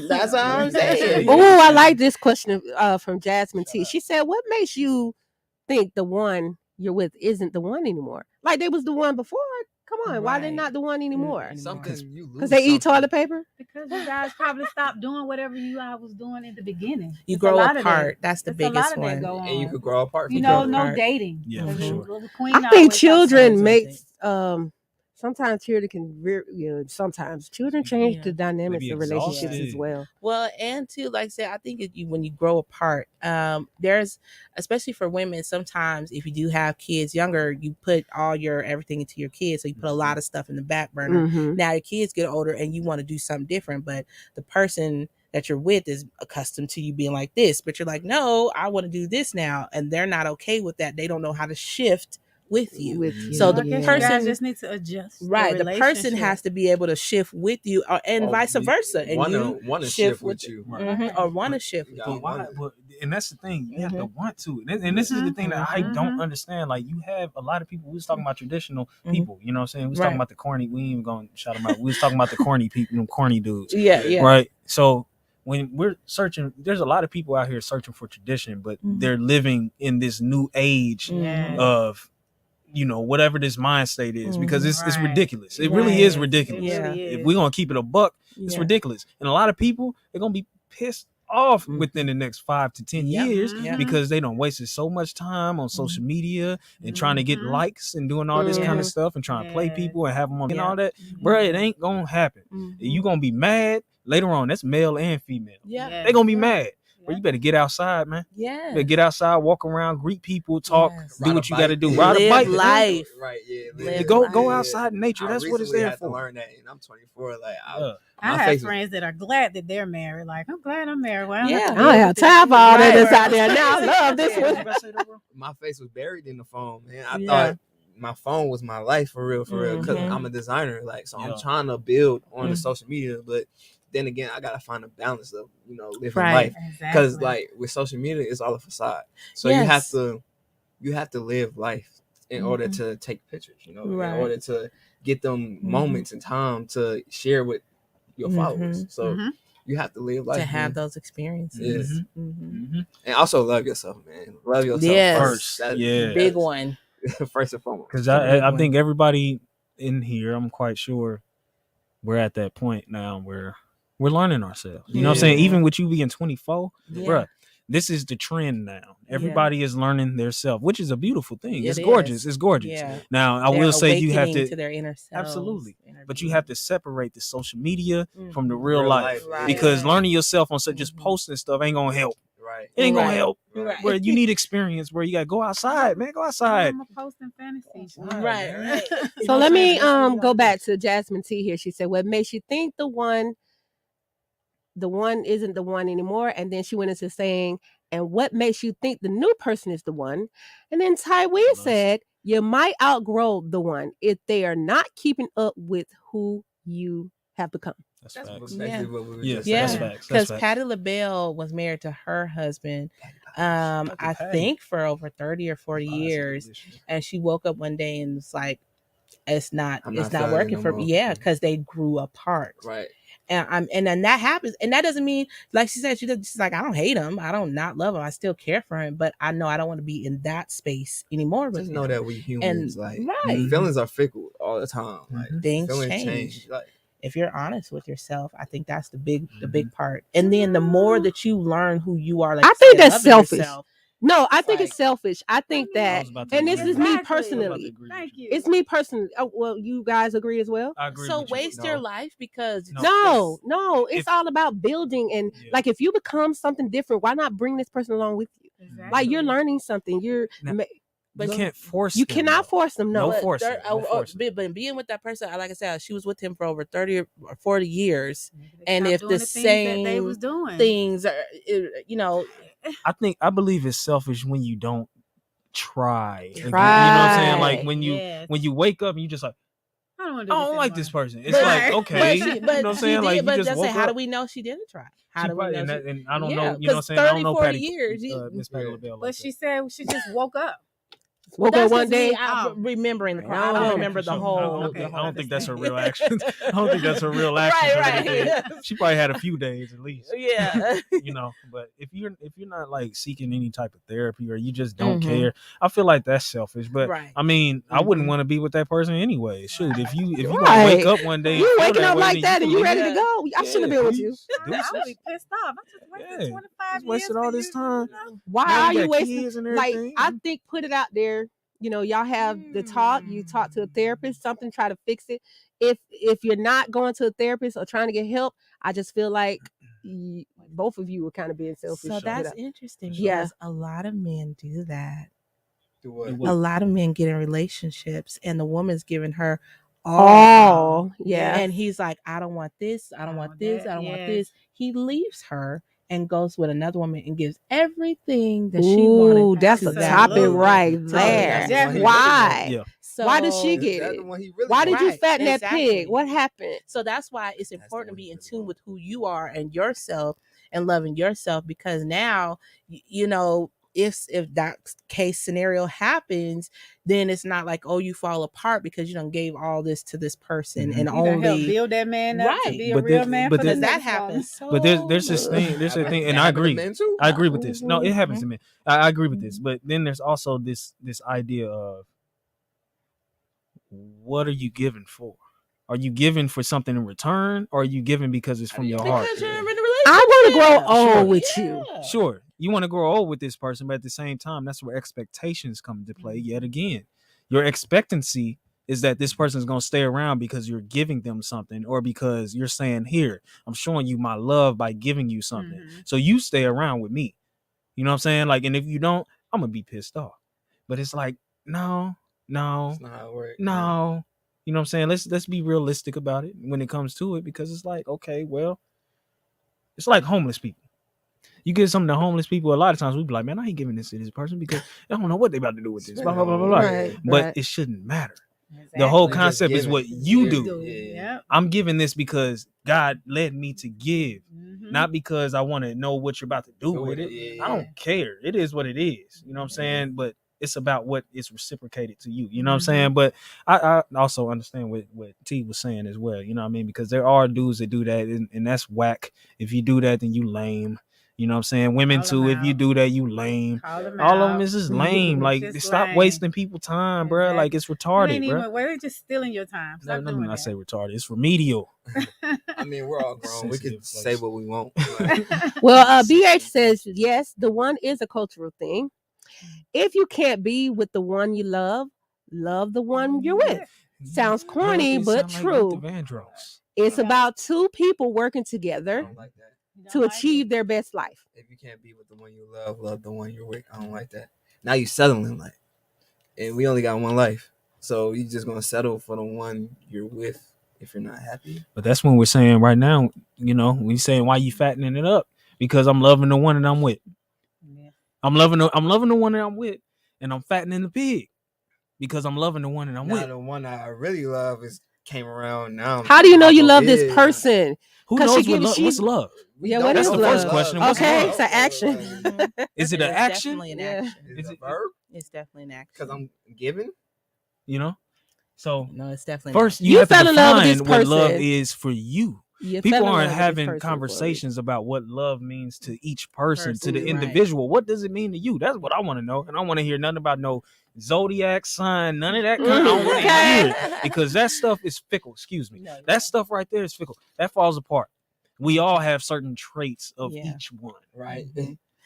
That's all I'm saying. Oh, I like this question from Jasmine T. She said, what makes you think the one you're with isn't the one anymore? Like they was the one before. Come on, why they not the one anymore? Because they eat toilet paper? Because you guys probably stopped doing whatever you guys was doing in the beginning. You grow apart. That's the biggest one. And you could grow apart. No dating. Yeah, for sure. I think children make sometimes children can sometimes children change the dynamics of relationships as well. Well, and too, like I said, I think when you grow apart, there's, especially for women, sometimes if you do have kids younger, you put all everything into your kids, so you put a lot of stuff in the back burner. Now your kids get older and you want to do something different, but the person that you're with is accustomed to you being like this, but you're like, no, I want to do this now, and they're not okay with that. They don't know how to shift with you. So the person just needs to adjust. Right. The person has to be able to shift with you, and vice versa. And want to shift with you. Or want to shift with you. And that's the thing. You have to want to. And this is the thing that I don't understand. Like, you have a lot of people. We was talking about traditional people. You know what I'm saying? We was talking about the corny. We ain't even going to shout them out. We was talking about the corny people, them corny dudes. Yeah. Right. So when we're searching, there's a lot of people out here searching for tradition, but they're living in this new age of, whatever this mind state is, because it's ridiculous. It really is ridiculous. If we're going to keep it a buck, it's ridiculous. And a lot of people, they're going to be pissed off within the next 5 to 10 years because they don't wasted so much time on social media and trying to get likes and doing all this kind of stuff and trying to play people and have them on and all that. Bro, it ain't going to happen. You're going to be mad later on. That's male and female. They're going to be mad. Bro, you better get outside, man. Yeah. You better get outside, walk around, greet people, talk, do Ride what a you got to bike. do. Ride a Live bike, man. life. Right, yeah. Live Go life. outside in nature. That's what it's recently there had to for. learn that, and I'm 24. Like, I have friends that are glad that they're married. Like, I'm glad I'm married. Well, I don't have to I don't deal have with time for this. all that Right. that's out there now. I love this one. my face was buried in the phone, man. I Yeah. thought my phone was my life for real, because Mhm. I'm a designer. Like, so Yeah. I'm trying to build on the Mhm. social media, but then again, I gotta find a balance of living Right. life, because Exactly. like with social media, it's all a facade. So Yes. you have to live life in order Mhm. to take pictures. Right. In order to get them moments in time to share with your followers. Mhm. So you have to live life To have man. those experiences. Yes. Mhm. And also love yourself, man. Love yourself Yes. first. Big one. First and foremost. Because I think everybody in here, I'm quite sure we're at that point now where we're learning ourselves. You know what I'm saying? Even with you being 24, bruh, this is the trend now. Everybody is learning their self, which is a beautiful thing. It's gorgeous. It's gorgeous. Yeah. Now, I They're will say you have awakening to their inner selves. absolutely, but you have to separate the social media from the real Real life, life, because learning yourself on just posting stuff ain't gonna help. Right. It ain't gonna Right. help. Right. Where you need experience, where you gotta go outside, man. Go outside. I'm a posting fantasy. Right. So let me go back to Jasmine T here. She said, "What makes you think the one isn't the one anymore?" And then she went into saying, "And what makes you think the new person is the one?" And then Tywee said, "You might outgrow the one if they are not keeping up with who you have become." That's facts. Exactly what we were Yes, just that's saying. facts. Because That's facts. Patti LaBelle was married to her husband, I think for over 30 or 40 years, and she woke up one day and was like, "It's not working for me." Yeah, because they grew apart. Right. And then that happens, and that doesn't mean, like she said, she's like, "I don't hate him, I don't not love him, I still care for him, but I know I don't want to be in that space anymore." Just know that we humans, and, like, feelings are fickle all the time. Like, things feelings change. Like, if you're honest with yourself, I think that's the big part. And then the more that you learn who you are, like I you think said, that's loving selfish. yourself, No, I think it's selfish. I think that, about to and this agree is with me you. personally. Thank you. It's me personally. Oh, well, you guys agree as well? I agree so with you. waste your life because No, it's all about building, and like if you become something different, why not bring this person along with you? Like you're learning something. But you can't force. You them, cannot force them. No, But forcing. but being with that person, like I said, she was with him for over 30 or 40 years, and stopped if doing the the things that same they was doing. things are, I believe it's selfish when you don't try. You know what I'm saying? Like when you wake up and you just like, I don't, I don't like this person. It's like, okay, but you know what I'm saying? Like you but just that's woke how do up. we know she didn't try? How She do we probably, know? and I don't know. You know what I'm 'cause saying? I don't 30, know 40 Patty, years. Miss Patty LaBelle. But she said she just woke up. Woke up one day. Remembering the I I don't remember the whole. I don't think that's her real action. I don't think that's her real action. Right. She probably had a few days at least. Yeah. But if you're not like seeking any type of therapy or you just don't care, I feel like that's selfish. But I mean, I wouldn't want to be with that person anyway. Shoot, if you gonna wake up one day, you and waking feel up way, like that and you ready to go, I shouldn't have been with you. I would be pissed off. I just wasted 25 years. Wasted all this time. Why Now are you you got wasting? kids and Like everything. I think put it out there. Y'all have the talk. You talk to a therapist, something, try to fix it. If you're not going to a therapist or trying to get help, I just feel like both of you are kind of being selfish. So that's interesting. Yeah, because a lot of men do that. Do what? A lot of men get in relationships, and the woman's giving her all. Yeah, and he's like, "I don't want this. I don't want this. I don't want this." He leaves her and goes with another woman and gives everything that she wanted. Ooh, that's to a that topic woman. right Totally. there. Why? Yeah. So why did she get it? Why did you fatten that pig? What happened? So that's why it's important to be in tune with who you are and yourself and loving yourself, because now, if that case scenario happens, then it's not like, oh, you fall apart because you done gave all this to this person and You done helped only build that man up to be a But real then- man but for then- the that next happens. one. But there's this thing. There's a thing, and I agree. I agree with this. No, it happens to me. I agree with this. But then there's also this idea of what are you giving for? Are you giving for something in return, or are you giving because it's from your heart? Because you're in a relationship. I want to grow old with you. Sure, you want to grow old with this person, but at the same time, that's where expectations come into play. Yet again, your expectancy is that this person's going to stay around because you're giving them something, or because you're saying, here, I'm showing you my love by giving you something. So you stay around with me. You know what I'm saying? Like, and if you don't, I'm going to be pissed off. But it's like, no. That's not how it works. No. You know what I'm saying? Let's be realistic about it when it comes to it, because it's like, okay, well, it's like homeless people. You give something to homeless people, a lot of times we be like, man, I ain't giving this to this person because I don't know what they about to do with this. Blah, blah, blah, blah, blah. Right, But right. it shouldn't matter. The whole concept is what you do. Yeah. I'm giving this because God led me to give, not because I want to know what you're about to do with it. I don't care. It is what it is. You know what I'm saying? But it's about what is reciprocated to you. You know what I'm saying? But I also understand what T was saying as well. You know what I mean? Because there are dudes that do that, and that's whack. If you do that, then you lame. You know what I'm saying? Women too, if you do that, you lame. All of them is just lame. Like, Just stop lame. wasting people time, bro. Like, it's retarded, bro. They're just stealing your time. No, Stop let me doing not that. say retarded. It's remedial. I mean, we're all grown. We can say what we want. Well, BH says, yes, the one is a cultural thing. If you can't be with the one you love the one you're with. Sounds corny, but true. It's about two people working together to achieve their best life. If you can't be with the one you love the one you're with. I don't like that. Now you settling, like, and we only got one life, so you just gonna settle for the one you're with if you're not happy. But that's when we're saying right now, you know, we saying, why you fattening it up? Because I'm loving the one that I'm with. I'm loving the one that I'm with, and I'm fattening the pig because I'm loving the one that I'm Now with. the one I really love came around now. How do you know you love this person? Who knows what's love? Yeah, what That's is the love? first question. What's Okay, love? it's an action. Is it an It's action? definitely an action. Is it a verb? It's definitely an action. Because I'm giving. You know? So no, it's definitely first an you have to fell in love with this define what love person. is for you. You fell People in love aren't with this having person, conversations about what love means to each person, to the Right. individual. What does it mean to you? That's what I want to know. And I want to hear nothing about no zodiac sign, none of that kind. I don't want to hear it, because that stuff is fickle. Excuse me. That stuff right there is fickle. That falls apart. We all have certain traits of each one. Right.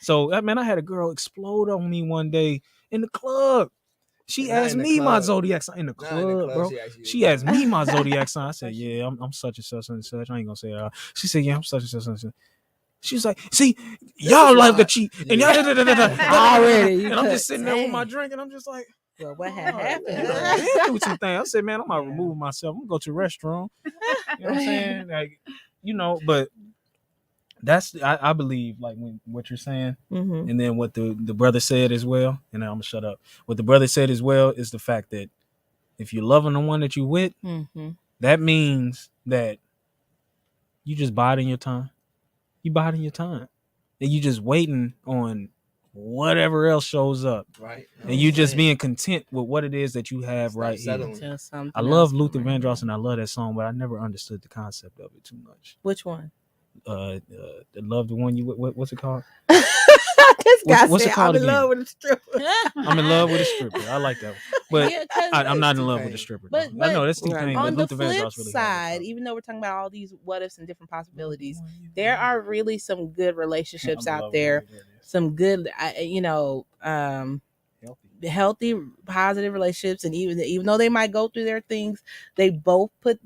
So, man, I had a girl explode on me one day in the club. She Not asked in the me my club. zodiac sign in the Not in the club, club, bro. she asked you She your asked me my zodiac sign. I said, yeah, I'm such and such and such. I ain't gonna say it out. She said, yeah, I'm such and such and such. She was like, see, y'all like to cheat. And y'all Already. And I'm just sitting there with my drink, and I'm just like, well, what had happened? I've been through some things. I said, man, I'm gonna remove myself. I'm gonna go to the restroom. You know what I'm saying? Like, you know, but that's I believe, like, when what you're saying, and then what the brother said as well, and I'm gonna shut up. What the brother said as well is the fact that if you're loving the one that you with, that means that you just biding your time. You biding your time, and you just waiting on whatever else shows up, right? And you just being content with what it is that you have right here. Something I love else Luther coming. Vandross, and I love that song, but I never understood the concept of it too much. Which one? Love the one you. What's it called? This guy What's said, it called I'm in again? love with a stripper. I'm in love with a stripper. I like that one, but Yeah, 'cause I'm not in love with a stripper. But I know that's T-Pain, but on the Luther flip Vandross really side, even though we're talking about all these what ifs and different possibilities, there are really some good relationships out there. Some good, healthy, positive relationships, and even though they might go through their things, they both put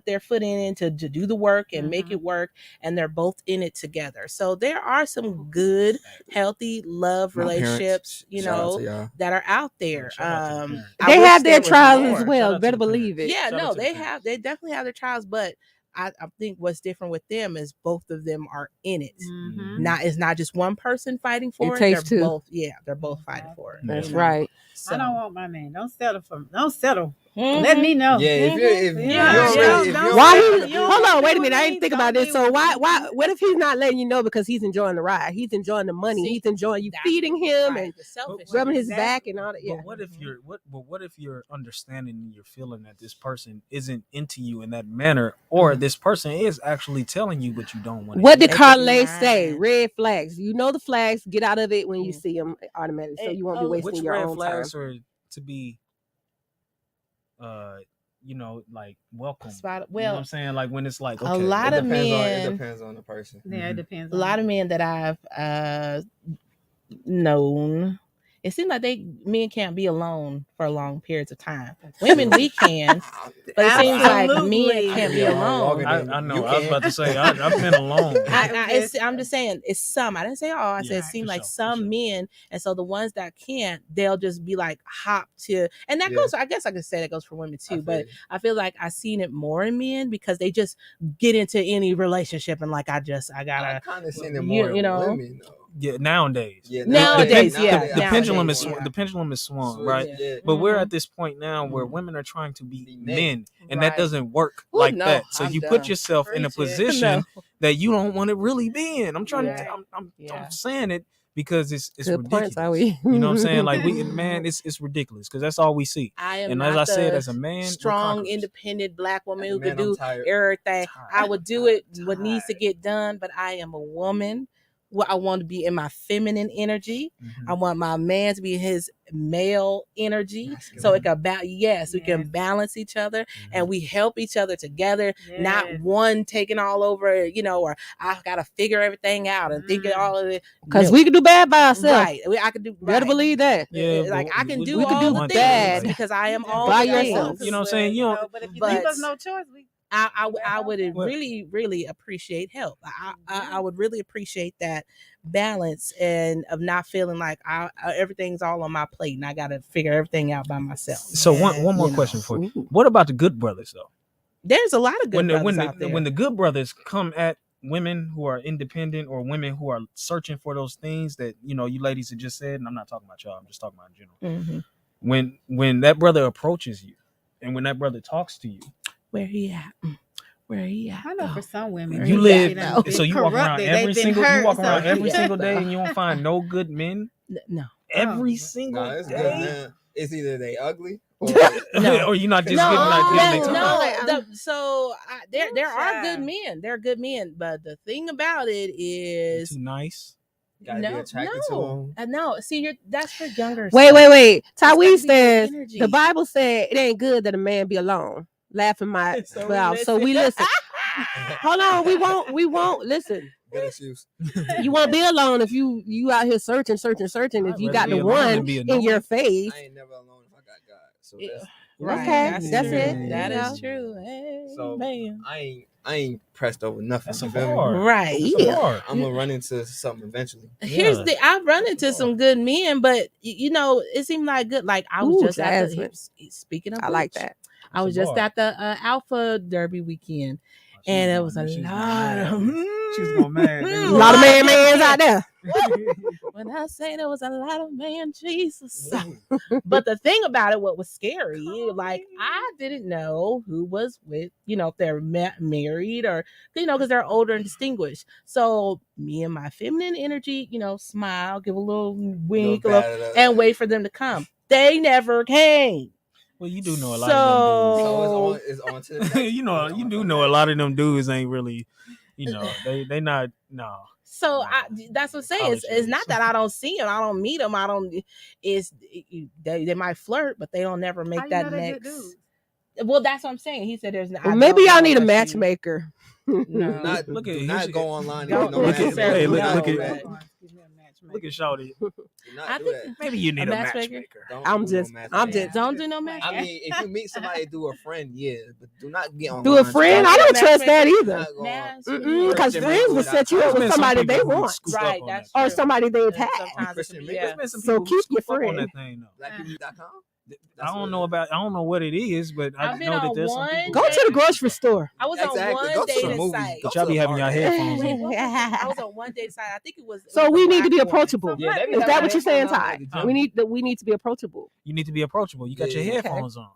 their foot in to do the work and make it work, and they're both in it together. So there are some good, healthy love relationships, that are out there. They have their trials as well. Better believe it. Yeah, no, they definitely have their trials, but I think what's different with them is both of them are in it. It's not just one person fighting for it. takes They're two. both, they're both fighting for it. That's right. So, I don't want my man. Don't settle. Let me know. Yeah, Hold on, wait a minute. I didn't think about this. So why what if he's not letting you know because he's enjoying the ride? He's enjoying the money. He's enjoying you feeding him and rubbing his back and all that. Yeah. But what if you're understanding and you're feeling that this person isn't into you in that manner, or this person is actually telling you what you don't want? What did Carlay say? Red flags. You know the flags. Get out of it when you see them automatically, so you won't be wasting your own time. Which red flags are to be like welcome? You know what I'm saying? Like when it's like, okay, a lot of men. It depends on the person. Yeah, it depends. A lot of men that I've known, it seems like men can't be alone for long periods of time. Women, we can, but it seems like men can't be alone. I know. I was about to say I've been alone. I'm just saying it's some. I didn't say all. I said it seemed like some men, and so the ones that can't, they'll just be like hop to, and that goes. I guess I could say that goes for women too, but I feel like I've seen it more in men because they just get into any relationship and like I gotta kind of seen it more in women though. Yeah, nowadays. The pendulum is swung, right? Yeah. But we're at this point now where women are trying to be men, and that doesn't work like that. So you put yourself in a position that you don't want to really be in. I'm trying to. I'm saying it because it's ridiculous. You know what I'm saying? Like it's ridiculous because that's all we see. And as I said, as a man, strong, independent black woman who can do everything. I would do it. What needs to get done, but I am a woman. Well, I want to be in my feminine energy. I want my man to be his male energy. So it can we can balance each other and we help each other together. Not one taking all over, or I gotta figure everything out and think of all of it. Because we can do bad by ourselves. Right. I could do better believe that. Yeah, like I can do we all can do the bad things because I am all by yourself. You know what I'm saying? But if you leave us no choice, I would really, really appreciate help. I would really appreciate that balance and of not feeling like everything's all on my plate and I got to figure everything out by myself. So one more question for you. What about the good brothers though? There's a lot of good brothers out there. When the good brothers come at women who are independent or women who are searching for those things that you ladies have just said, and I'm not talking about y'all, I'm just talking about in general. When that brother approaches you and when that brother talks to you, where he at? I know for some women, you live so you walk around every single day and you don't find no good men. No, every single day. It's either they ugly or you're not just getting there are good men. There are good men, but the thing about it is too nice. No. See, that's for younger. Wait. Tywee says the Bible said it ain't good that a man be alone. Laughing my mouth. So we listen. Hold on, we won't listen. Good excuse. You won't be alone if you out here searching. If you got the one in your face. I ain't never alone if I got God. So right. That's it. That is true. So man. I ain't pressed over nothing. That's hard. Right. Yeah. I'm gonna run into something eventually. I've run into some good men, but it seemed like good. Like I was just at speaking of I like that. I was just at the Alpha Derby weekend, and it was a lot of she was going mad. A lot of mans out there. When I say there was a lot of man, Jesus. But the thing about it, what was scary, like I didn't know who was with, if they're married or, because they're older and distinguished. So me and my feminine energy, smile, give a little wink, and wait for them to come. They never came. Well, you do know a lot of them dudes. So it's on to the next. You do know a lot of them dudes ain't really, they not, no. So that's what I'm saying. It's not that I don't see them, I don't meet them, they might flirt, but they don't never make that next. Well, that's what I'm saying. He said there's. Well, maybe y'all need a matchmaker. No, not go online. Look at Shawty. I think maybe you need a matchmaker. I'm just don't do no matchmaker. I mean, if you meet somebody through a friend, but do not get on. Through a friend, I don't trust that either. Because friends will set you up with somebody they want, right? That's or somebody they've had. So keep your friend. On that thing, I don't know what it is, but I know that there's some people. Go to the grocery store. I was on one dating site. But y'all be having your headphones on. I was on one dating site. I think it was. So we need to be approachable. Is that what you're saying, Ty? We need to be approachable. You need to be approachable. You got your headphones on.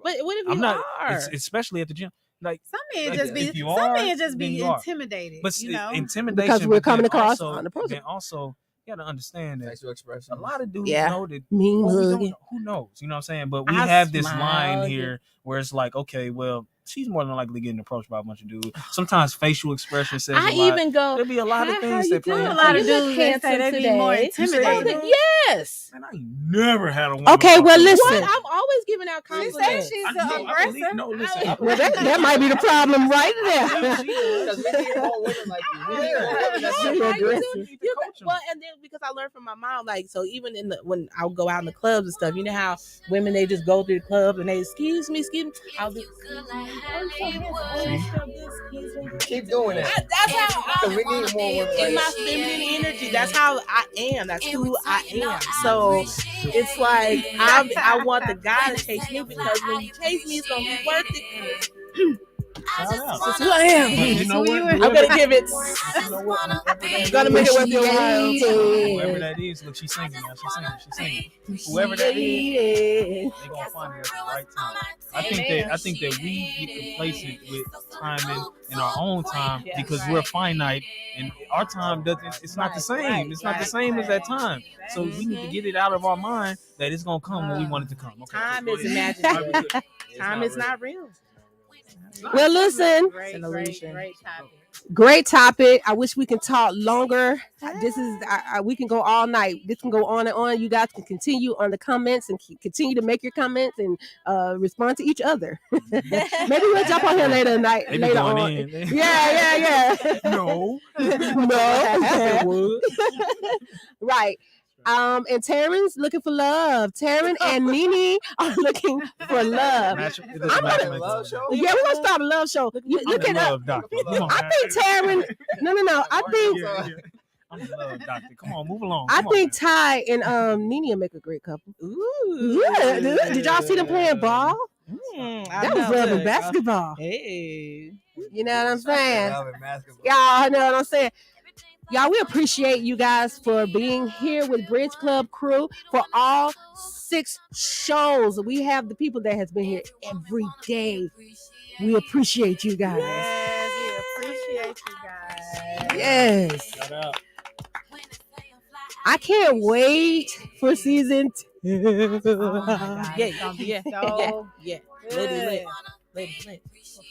But what if you are? Especially at the gym. Like some men just be intimidated. But intimidation because we're coming across unapproachable. And also, you gotta understand that a lot of dudes know that who knows, you know what I'm saying? But we have this line here where it's like, okay, well, she's more than likely getting approached by a bunch of dudes. Sometimes facial expression says I a lot. even go. There'll be a lot of things that play. A lot of dudes they say they be more intimidated. Yes. Man, I ain't never had a woman. Okay, well, listen. What? I'm always giving out She compliments. said she's the aggressor. No, listen. Well, that might be the problem right there. Because we need more women like you. We need more women that's Well, and then because I learned from my mom, like, so even when I would go out in the clubs and stuff, you know how women, they just go through the club and they excuse me, I'll be keep doing it. That's how we need more women in like my feminine energy. That's how I am. That's who I am. So it's like I want the guy to chase me, because when you chase me, it's gonna be worth it. That's who I am. You know what? I'm gonna give it. You know what? Gotta make it worth your while. Whoever that is, look, she's singing now. She's singing. Whoever that is, they gonna find it at the right time. I think that we get complacent with timing in our own time because we're finite and our time doesn't. It's not the same. It's not the same as that time. So we need to get it out of our mind that it's gonna come when we want it to come. Okay, time is imaginary. Time is not real. Well, listen. Great topic. I wish we can talk longer. This is we can go all night. This can go on and on. You guys can continue on the comments and continue to make your comments and respond to each other. Maybe we'll jump on here later tonight. Later on. Yeah. No. Right. And Taryn's looking for love. Taryn and Nene are looking for love. We're gonna start a love show. Look at us. I think Taryn. No. I think. I'm a love doctor. Come on, move along. I think Ty and Nene make a great couple. Ooh. Yeah. Did y'all see them playing ball? That was love and basketball. Hey. You know what I'm saying? Y'all know what I'm saying? Y'all, we appreciate you guys for being here with Bridge Club crew for all 6 shows. We have the people that has been here every day. We appreciate you guys. Yes, we appreciate you guys. Yes. I can't wait for season 2. Oh my God, it's gonna be so yeah. Lady lit.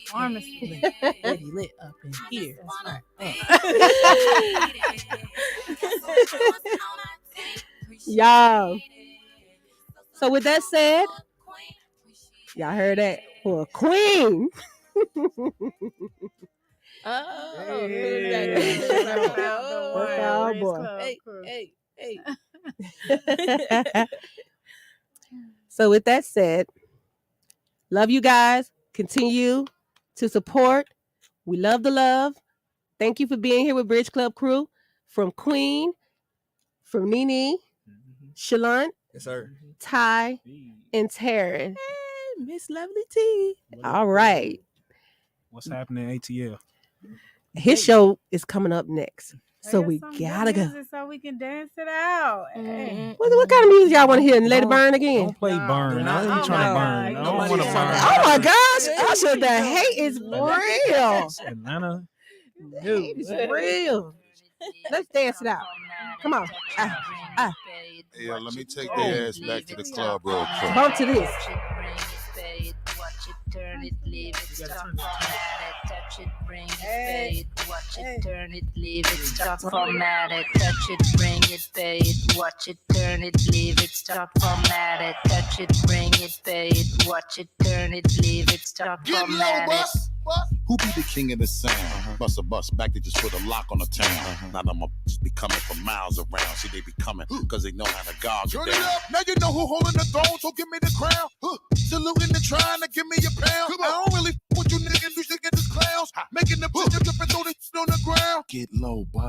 Pharmacy. Lady lit up in here. Y'all. So with that said, y'all heard that for a queen. Oh boy. Hey. So with that said, love you guys. Continue to support. We love the love. Thank you for being here with Bridge Club crew. From Queen, from Nene, Shallant, yes, sir. Ty, and Taryn. Hey, Miss Lovely T. All right. What's happening, ATL? His show is coming up next. So we Some gotta good go. music so we can dance it out. Hey. What kind of music y'all want to hear? Let it burn again? Don't play burn. I ain't trying to burn. I don't want to burn. Oh my gosh. Usher, the hate is real. Atlanta. The hate is real. Let's dance it out. Come on. Yeah, let me take their ass back to the club real quick. Bump to this. Watch it, turn it, leave it, stop, format it, touch it, bring it, pay it, watch it, turn it, leave it, stop, format it, touch it, bring it, pay it, watch it, turn it, leave it, stop, format it, touch it, bring it, pay it, watch it, turn it, leave it, stop, format it. Who be the king of the sound? Bust a bus back, they just put a lock on the town. Now them just be coming from miles around. See, they be coming because they know how to gouge it down. Now you know who holding the throne, so give me the crown. Saluting and trying to give me a pound. I don't really with you niggas, you should get this clowns. Making the picture dripping through the shit on the ground. Get low, bus.